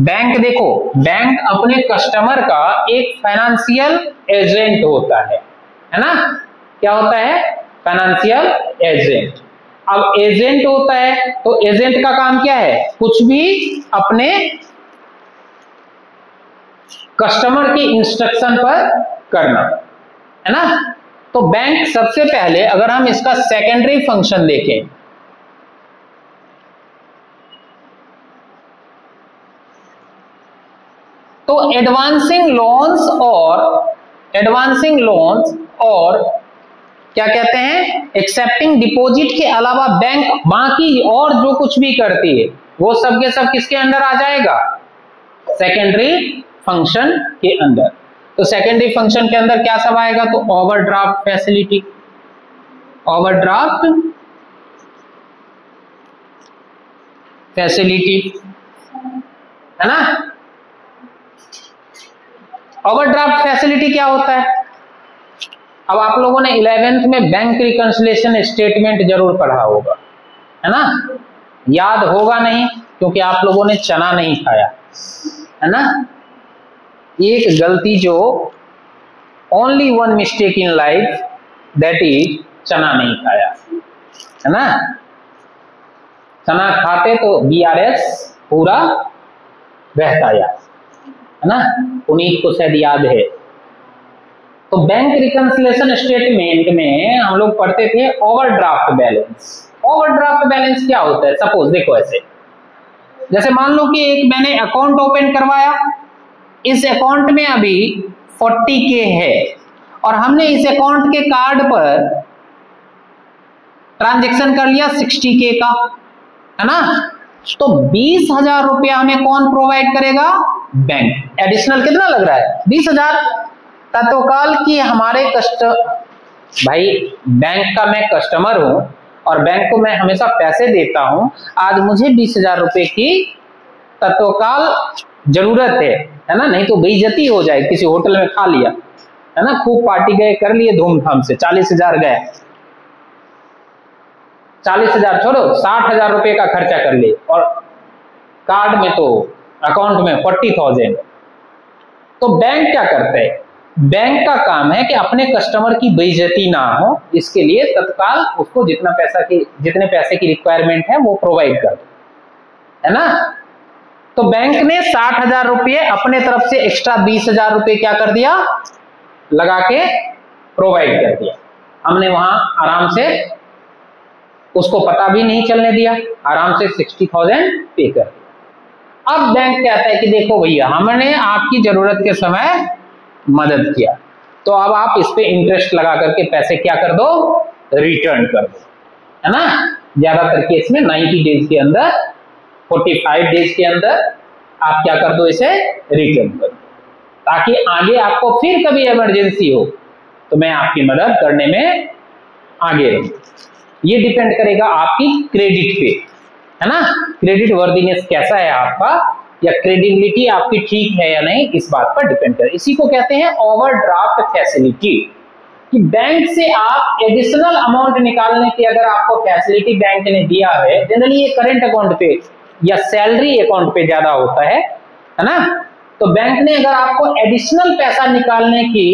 बैंक देखो, बैंक अपने कस्टमर का एक फाइनेंशियल एजेंट होता है ना? क्या होता है? Financial agent. अब एजेंट होता है तो एजेंट का काम क्या है? कुछ भी अपने कस्टमर के इंस्ट्रक्शन पर करना, है ना? तो बैंक सबसे पहले अगर हम इसका सेकेंडरी फंक्शन देखें तो एडवांसिंग लोन्स और क्या कहते हैं, एक्सेप्टिंग डिपॉजिट के अलावा बैंक बाकी और जो कुछ भी करती है वो सब के सब किसके अंडर आ जाएगा? सेकेंडरी फंक्शन के अंदर। तो सेकेंडरी फंक्शन के अंदर क्या सब आएगा? तो ओवरड्राफ्ट फैसिलिटी, है ना? ओवरड्राफ्ट फैसिलिटी क्या होता है? अब आप लोगों ने 11th में बैंक रिकंसिलिएशन स्टेटमेंट जरूर पढ़ा होगा, है ना? याद होगा नहीं क्योंकि आप लोगों ने चना नहीं खाया, है ना? एक गलती जो only one mistake in life, that is चना नहीं खाया, है ना? चना खाते तो BRS पूरा बहता याद, है ना? पुनीत को शायद याद है। तो बैंक रिकंसिलिएशन स्टेटमेंट में हम लोग पढ़ते थे ओवरड्राफ्ट बैलेंस। ओवरड्राफ्ट बैलेंस क्या होता है? सपोज देखो ऐसे, जैसे मान लो कि एक मैंने अकाउंट ओपन करवाया, इस अकाउंट में अभी 40K है और हमने इस अकाउंट के कार्ड पर ट्रांजैक्शन कर लिया 60K का, है ना? तो 20,000 रुपया हमें कौन प्रोवाइड करेगा? बैंक। एडिशनल कितना लग रहा है? 20,000। तत्वकाल की हमारे भाई बैंक का मैं कस्टमर हूं और बैंक को मैं हमेशा पैसे देता हूं, आज मुझे 20,000 रुपए की तत्वकाल जरूरत है ना? नहीं तो बेइज्जती हो जाए। किसी होटल में खा लिया, है ना, खूब पार्टी गए, कर लिए धूमधाम से, 40,000 गए, 40,000 छोड़ो 60,000 रुपए का खर्चा कर लिए और कार्ड में तो अकाउंट में 40,000। तो बैंक क्या करता है? बैंक का काम है कि अपने कस्टमर की बेइज्जती ना हो, इसके लिए तत्काल उसको जितने पैसे की रिक्वायरमेंट है वो प्रोवाइड कर दो, है ना? तो बैंक ने 60,000 रुपये अपने तरफ से एक्स्ट्रा 20,000 रुपये क्या कर दिया? लगा के प्रोवाइड कर दिया। हमने वहां आराम से उसको पता भी नहीं चलने दिया, आराम से 60,000 पे कर दिया। अब बैंक कहता है कि देखो भैया, हमने आपकी जरूरत के समय मदद किया, तो अब आप इस पे इंटरेस्ट लगा करके पैसे क्या कर दो? रिटर्न कर दो, है ना? ज्यादातर केस में 90 डेज के अंदर, 45 डेज के अंदर आप क्या कर दो? इसे रिटर्न कर दो, ताकि आगे आपको फिर कभी इमरजेंसी हो तो मैं आपकी मदद करने में आगे रहूं। ये डिपेंड करेगा आपकी क्रेडिट पे, है ना? क्रेडिट वर्दीनेस कैसा है आपका, या क्रेडिबिलिटी आपकी ठीक है या नहीं, इस बात पर डिपेंड करे। इसी को कहते हैं ओवरड्राफ्ट फैसिलिटी, कि बैंक से आप एडिशनल अमाउंट निकालने की अगर आपको फैसिलिटी बैंक ने दिया है, जनरली ये करंट अकाउंट पे या सैलरी अकाउंट पे ज्यादा होता है ना? तो बैंक ने अगर आपको एडिशनल पैसा निकालने की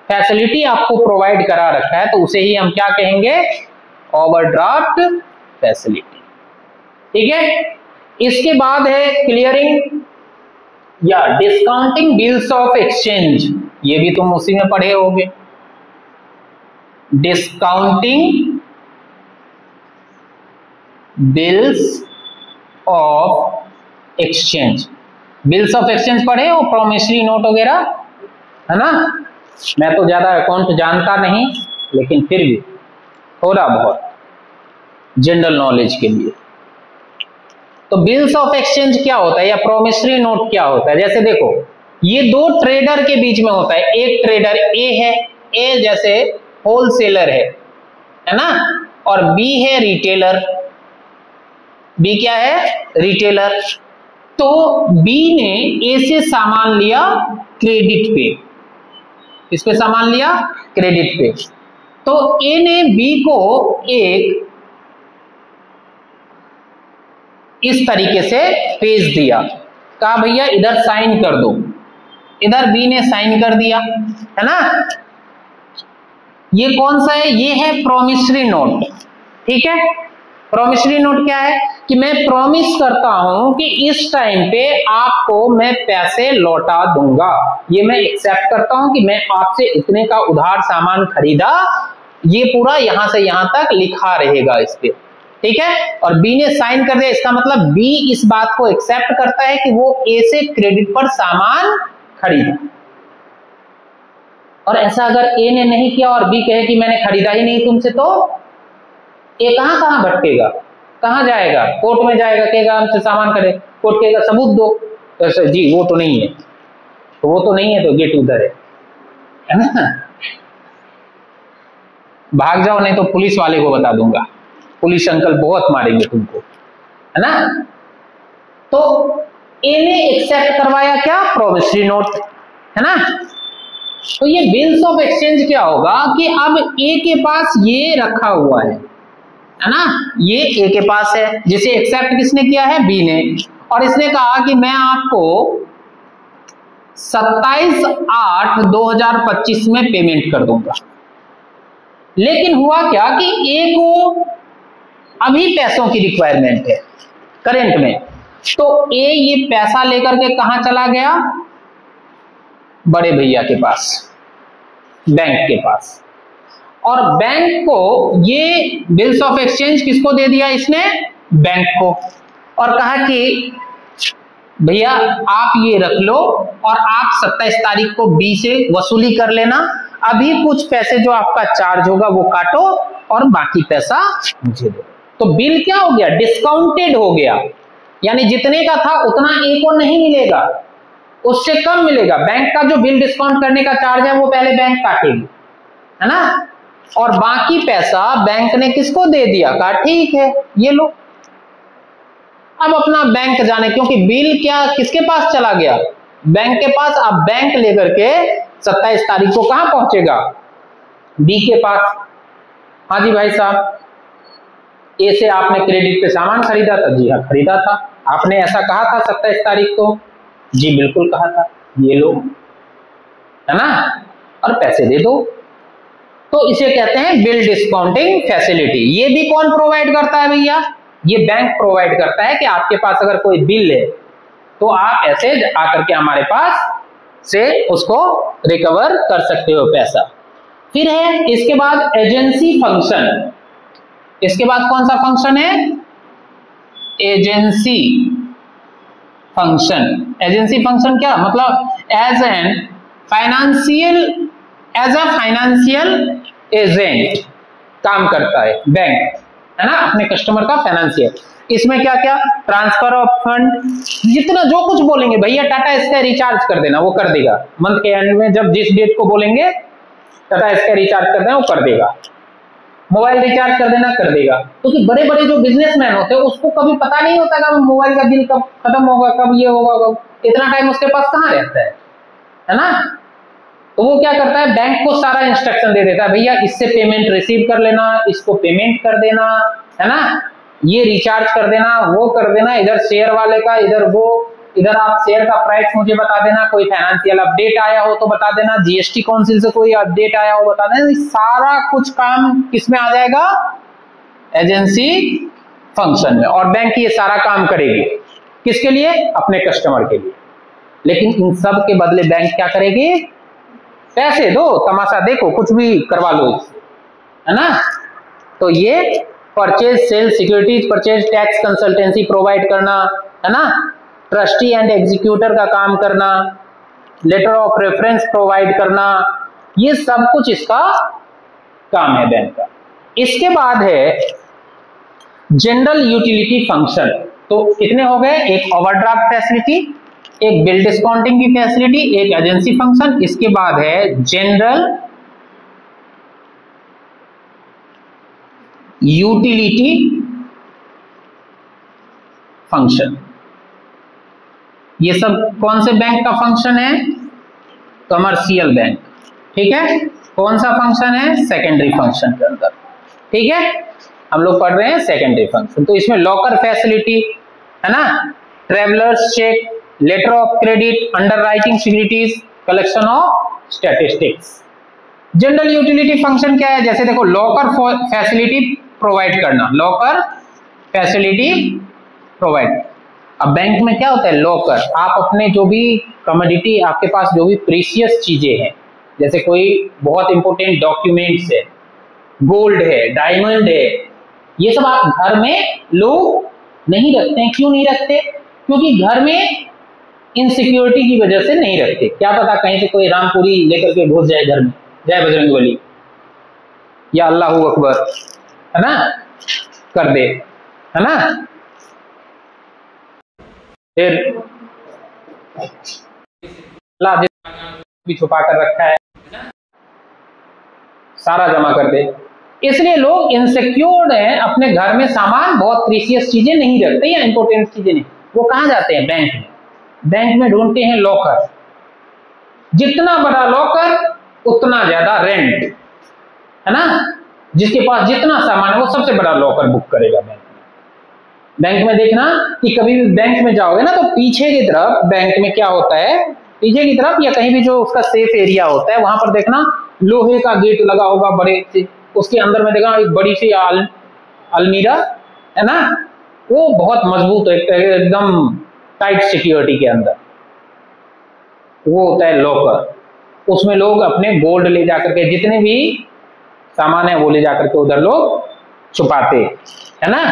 फैसिलिटी आपको प्रोवाइड करा रखा है तो उसे ही हम क्या कहेंगे? Overdraft facility. ठीक है? इसके बाद है क्लियरिंग या डिस्काउंटिंग बिल्स ऑफ एक्सचेंज। ये भी तुम उसी में पढ़े होगे, discounting bills of exchange. Bills of exchange पढ़े हो, प्रोमिसरी नोट वगैरह, है ना? मैं तो ज्यादा अकाउंट जानता नहीं, लेकिन फिर भी थोड़ा बहुत जनरल नॉलेज के लिए। तो बिल्स ऑफ एक्सचेंज क्या होता है या प्रोमिसरी नोट क्या होता है? जैसे देखो, ये दो ट्रेडर के बीच में होता है। एक ट्रेडर ए है, ए जैसे होलसेलर है ना, और बी है रिटेलर। बी क्या है? रिटेलर। तो बी ने ए से सामान लिया क्रेडिट पे। किस पे सामान लिया? क्रेडिट पे। तो ए ने बी को एक इस तरीके से भेज दिया, कहा भैया इधर साइन कर दो, इधर बी ने साइन कर दिया, है ना। ये कौन सा है, ये है प्रोमिसरी नोट, ठीक है। प्रोमिसरी नोट क्या है कि मैं प्रॉमिस करता हूं कि इस टाइम पे आपको मैं पैसे लौटा दूंगा, ये मैं एक्सेप्ट करता हूं कि मैं आपसे इतने का उधार सामान खरीदा, ये पूरा यहां से यहां तक लिखा रहेगा इस पे, ठीक है। और बी ने साइन कर दिया, इसका मतलब बी इस बात को एक्सेप्ट करता है कि वो ए से क्रेडिट पर सामान खरीदा। और ऐसा अगर ए ने नहीं किया और बी कहे कि मैंने खरीदा ही नहीं तुमसे, तो ए कहां कहां भटकेगा, कहां जाएगा, कोर्ट में जाएगा, कहेगा हमसे सामान खरीदे, कोर्ट कहेगा सबूत दो, तो जी वो तो नहीं है, तो वो तो नहीं है, तो गेट उधर है ना, भाग जाओ नहीं तो पुलिस वाले को बता दूंगा, पुलिस अंकल बहुत मारेंगे तुमको, है ना। तो ए ने एक्सेप्ट करवाया क्या, प्रोमिसरी नोट, है ना। तो ये बिल्स ऑफ एक्सचेंज क्या होगा कि अब ए के पास ये रखा हुआ है ना, ये ए के पास है, जिसे एक्सेप्ट किसने किया है, बी ने, और इसने कहा कि मैं आपको 27/8/2025 में पेमेंट कर दूंगा। लेकिन हुआ क्या कि ए को अभी पैसों की रिक्वायरमेंट है करंट में, तो ए ये पैसा लेकर के कहां चला गया, बड़े भैया के पास, बैंक के पास, और बैंक को ये बिल्स ऑफ एक्सचेंज किसको दे दिया इसने, बैंक को, और कहा कि भैया आप ये रख लो और आप 27 तारीख को बी से वसूली कर लेना, अभी कुछ पैसे जो आपका चार्ज होगा वो काटो और बाकी पैसा मुझे दो। तो बिल क्या हो गया, डिस्काउंटेड हो गया, यानी जितने का था उतना ए को नहीं मिलेगा, उससे कम मिलेगा। बैंक का जो बिल डिस्काउंट करने का चार्ज है वो पहले बैंक काटेगी, है ना, और बाकी पैसा बैंक ने किसको दे दिया, कहा ठीक है ये लो, अब अपना बैंक जाने, क्योंकि बिल क्या किसके पास चला गया, बैंक के पास। अब बैंक लेकर के 27 तारीख को कहां पहुंचेगा, बी के पास। हाँ जी भाई साहब, ए से आपने क्रेडिट पे सामान खरीदा था, जी हाँ खरीदा था, आपने ऐसा कहा था 27 तारीख को, जी बिल्कुल कहा था, ये लो, है ना, और पैसे दे दो। तो इसे कहते हैं बिल डिस्काउंटिंग फैसिलिटी। ये भी कौन प्रोवाइड करता है भैया, ये बैंक प्रोवाइड करता है कि आपके पास अगर कोई बिल है तो आप ऐसे आकर के हमारे पास से उसको रिकवर कर सकते हो पैसा। फिर है इसके बाद एजेंसी फंक्शन, इसके बाद कौन सा फंक्शन है, एजेंसी फंक्शन। एजेंसी फंक्शन क्या मतलब, एज अ फाइनेंशियल एजेंट काम करता है बैंक, है ना, अपने कस्टमर का फाइनेंशियल। इसमें क्या क्या, ट्रांसफर ऑफ फंड, जितना जो कुछ बोलेंगे भैया, टाटा स्काई रिचार्ज कर देना, वो कर देगा मंथ के एंड में, जब जिस डेट को बोलेंगे टाटा स्काई रिचार्ज कर देना, वो कर देगा। मोबाइल रिचार्ज कर देना, कर देगा। क्योंकि तो बड़े बड़े जो बिजनेसमैन होते हैं उसको कभी पता नहीं होता कि मोबाइल का बिल कब खत्म होगा, कब ये होगा, कब, इतना टाइम उसके पास कहाँ रहता है ना। तो वो क्या करता है, बैंक को सारा इंस्ट्रक्शन दे देता है, भैया इससे पेमेंट रिसीव कर लेना, इसको पेमेंट कर देना, है ना, ये रिचार्ज कर देना, वो कर देना, इधर शेयर वाले का, इधर वो, इधर आप शेयर का प्राइस मुझे बता देना, कोई फाइनेंशियल अपडेट आया हो तो बता देना, जीएसटी काउंसिल से कोई अपडेट आया हो बता देना। सारा कुछ काम किसमें आ जाएगा, एजेंसी फंक्शन में। और बैंक ये सारा काम करेगी किसके लिए, अपने कस्टमर के लिए। लेकिन इन सब के बदले बैंक क्या करेगी, पैसे दो, तमाशा देखो, कुछ भी करवा लो, है ना। तो ये purchase sale securities, purchase tax consultancy provide करना, है ना, ट्रस्टी एंड एग्जीक्यूटर का काम करना, लेटर ऑफ रेफरेंस प्रोवाइड करना, ये सब कुछ इसका काम है बैंक का। इसके बाद है जनरल यूटिलिटी फंक्शन। तो कितने हो गए, एक ओवरड्राफ्ट फैसिलिटी, एक बिल डिस्काउंटिंग की फैसिलिटी, एक एजेंसी फंक्शन, इसके बाद है जनरल यूटिलिटी फंक्शन। ये सब कौन से बैंक का फंक्शन है, कमर्शियल बैंक, ठीक है। कौन सा फंक्शन है, सेकेंडरी फंक्शन के अंदर, ठीक है। हम लोग पढ़ रहे हैं सेकेंडरी फंक्शन। तो इसमें लॉकर फैसिलिटी, है ना, travellers cheque, letter of credit, underwriting securities, collection of statistics. General utility function क्या है, जैसे देखो लॉकर फैसिलिटी प्रोवाइड करना, लॉकर फैसिलिटी प्रोवाइड। अब बैंक में क्या होता है, लॉकर, आप अपने जो भी कमोडिटी, आपके पास जो भी प्रीशियस चीजें हैं, जैसे कोई बहुत इंपॉर्टेंट डॉक्यूमेंट्स है, गोल्ड है, डायमंड है, ये सब आप घर में लोग नहीं रखते हैं। क्यों नहीं रखते, क्योंकि घर में इनसिक्योरिटी की वजह से नहीं रखते। क्या पता कहीं से कोई रामपुरी लेकर के घुस जाए घर में, जय बजरंगबली या अल्लाह अकबर, है ना, कर दे, है ना। फिर भी छुपा कर रखा है, सारा जमा कर दे। इसलिए लोग इनसिक्योर्ड हैं, अपने घर में सामान, बहुत प्रीशियस चीजें नहीं रखते या इंपॉर्टेंट चीजें नहीं। वो कहां जाते हैं, बैंक में। बैंक में ढूंढते हैं लॉकर, जितना बड़ा लॉकर उतना ज्यादा रेंट, है ना। जिसके पास जितना सामान है वो सबसे बड़ा लॉकर बुक करेगा बैंक में। बैंक में देखना कि कभी भी बैंक में जाओगे ना, तो पीछे की तरफ बैंक में क्या होता है, पीछे की तरफ या कहीं भी जो उसका सेफ एरिया होता है, वहां पर देखना लोहे का गेट लगा होगा बड़े से, उसके अंदर में देखना एक बड़ी सी अलमीरा, है ना, वो बहुत मजबूत है, एकदम टाइट सिक्योरिटी के अंदर, वो होता है लॉकर। उसमें लोग अपने गोल्ड ले जाकर के, जितने भी सामान है वो ले जाकर के उधर लोग छुपाते, है ना।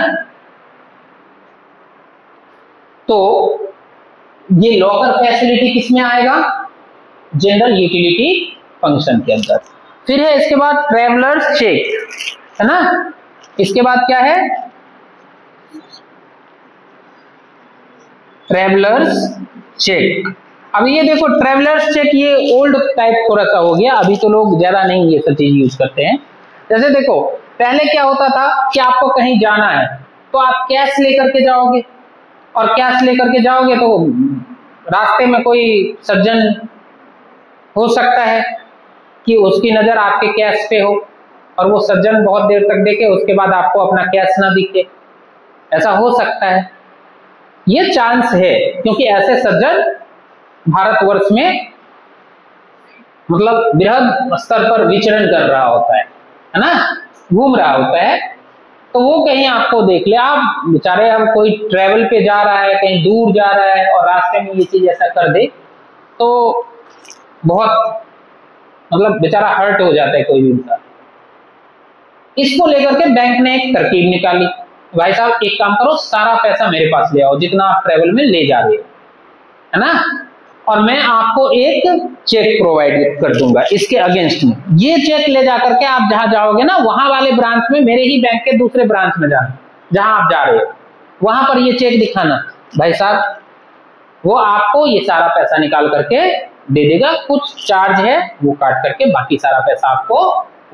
तो ये लॉकर फैसिलिटी किस में आएगा, जनरल यूटिलिटी फंक्शन के अंदर। फिर है इसके बाद ट्रेवलर्स चेक, है ना। इसके बाद क्या है, ट्रेवलर्स चेक। अब ये देखो ट्रेवलर्स चेक, ये ओल्ड टाइप थोड़ा सा हो गया, अभी तो लोग ज्यादा नहीं ये सब चीज यूज करते हैं। जैसे देखो पहले क्या होता था कि आपको कहीं जाना है तो आप कैश लेकर के जाओगे, और कैश लेकर के जाओगे तो रास्ते में कोई सज्जन हो सकता है कि उसकी नजर आपके कैश पे हो, और वो सज्जन बहुत देर तक देखे, उसके बाद आपको अपना कैश ना दिखे, ऐसा हो सकता है। ये चांस है क्योंकि ऐसे सज्जन भारतवर्ष में मतलब बृहद स्तर पर विचरण कर रहा होता है ना, घूम रहा होता है, तो वो कहीं आपको देख ले, आप बेचारे, हम कोई ट्रेवल पे जा रहा है, कहीं दूर जा रहा है और रास्ते में ये चीज ऐसा कर दे तो बहुत मतलब बेचारा हर्ट हो जाता है कोई भी इंसान। इसको लेकर के बैंक ने एक तरकीब निकाली, भाई साहब एक काम करो, सारा पैसा मेरे पास ले आओ जितना आप ट्रेवल में ले जा रहे हो, है ना, और मैं आपको एक चेक प्रोवाइड कर दूंगा इसके अगेंस्ट में। ये चेक ले जाकर के आप जहां जाओगे ना, वहां वाले ब्रांच में, मेरे ही बैंक के दूसरे ब्रांच में जाना, जहां आप जा रहे हो वहां पर ये चेक दिखाना, भाई साहब वो आपको ये सारा पैसा निकाल करके दे देगा, कुछ चार्ज है वो काट करके बाकी सारा पैसा आपको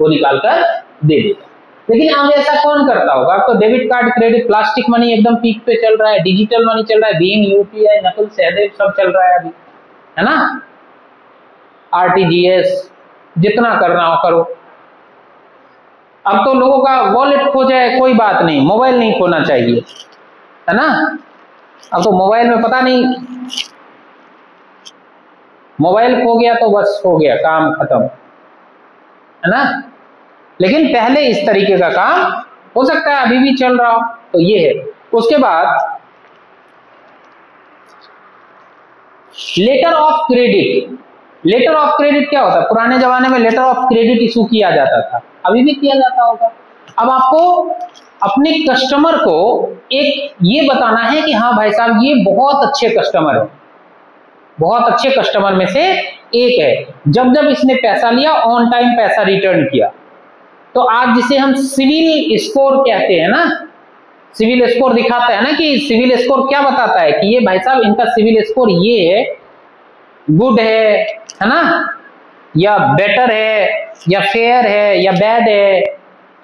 वो निकाल कर दे देगा। लेकिन अब ऐसा कौन करता होगा, आपको debit card, credit, plastic money एकदम पीक पे चल रहा है, डिजिटल मनी चल रहा है, भीम, यूपीआई, नकल, सहदेव सब चल रहा है अभी, है ना, आरटीजीएस, जितना करना हो करो। अब तो लोगों का वॉलेट खो जाए कोई बात नहीं, मोबाइल नहीं खोना चाहिए, है ना। अब तो मोबाइल में पता नहीं, मोबाइल खो गया तो बस हो गया, काम खत्म, है ना। लेकिन पहले इस तरीके का काम हो सकता है अभी भी चल रहा हो, तो ये है। उसके बाद letter of credit. Letter of credit क्या होता है, पुराने जमाने में लेटर ऑफ क्रेडिट इशू किया जाता था, अभी भी किया जाता होगा। अब आपको अपने कस्टमर को एक ये बताना है कि हाँ भाई साहब ये बहुत अच्छे कस्टमर है, बहुत अच्छे कस्टमर में से एक है, जब जब इसने पैसा लिया ऑन टाइम पैसा रिटर्न किया। तो आज जिसे हम सिविल स्कोर कहते हैं ना, सिविल स्कोर दिखाता है ना, कि सिविल स्कोर क्या बताता है कि ये भाई साहब इनका सिविल स्कोर ये है, गुड है ना, या बेटर है, या फेयर है, या बैड है।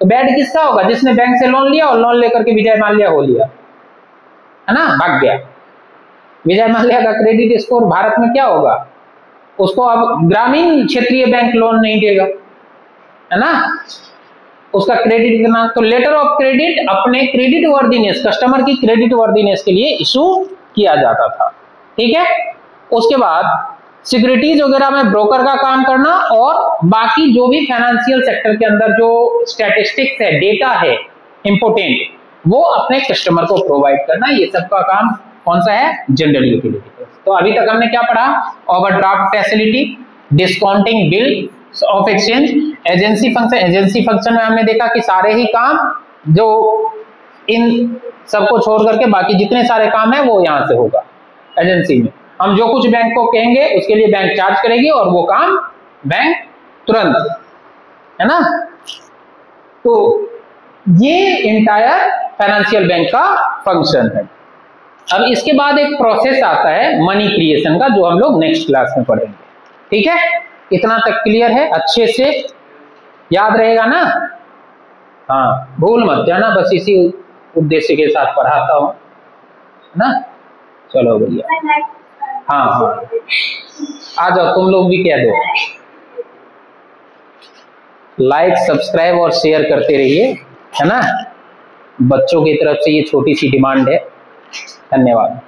तो बैड किसका होगा, जिसने बैंक से लोन लिया और लोन लेकर के विजय माल्या हो लिया, है ना, भाग गया। विजय माल्या का क्रेडिट स्कोर भारत में क्या होगा, उसको अब ग्रामीण क्षेत्रीय बैंक लोन नहीं देगा, है ना, उसका क्रेडिट कितना, तो लेटर ऑफ क्रेडिट अपने क्रेडिट वर्दीनेस, कस्टमर की क्रेडिट वर्दीनेस के लिए इशू किया जाता था। ठीक है, उसके बाद सिक्योरिटीज वगैरह में ब्रोकर का काम करना और बाकी जो भी फाइनेंशियल सेक्टर के अंदर जो स्टैटिस्टिक्स है, डेटा है इंपोर्टेंट, वो अपने कस्टमर को प्रोवाइड करना, ये सब का काम कौन सा है, जनरल यूटिलिटी। तो अभी तक हमने क्या पढ़ा, overdraft facility, discounting bill of exchange, agency function. Agency function में हमने देखा कि सारे ही काम जो इन सबको छोड़ करके बाकी जितने सारे काम है वो यहां से होगा एजेंसी में। हम जो कुछ बैंक को कहेंगे उसके लिए बैंक चार्ज करेगी और वो काम बैंक तुरंत, है ना। तो ये इंटायर फाइनेंशियल बैंक का फंक्शन है। अब इसके बाद एक प्रोसेस आता है मनी क्रिएशन का, जो हम लोग नेक्स्ट क्लास में पढ़ेंगे। ठीक है, इतना तक क्लियर है, अच्छे से याद रहेगा ना। हाँ, भूल मत जाना, बस इसी उद्देश्य के साथ पढ़ाता हूं, है ना। चलो भैया, हाँ हाँ आ जाओ, तुम लोग भी कह दो, लाइक सब्सक्राइब और शेयर करते रहिए, है ना। बच्चों की तरफ से ये छोटी सी डिमांड है। धन्यवाद।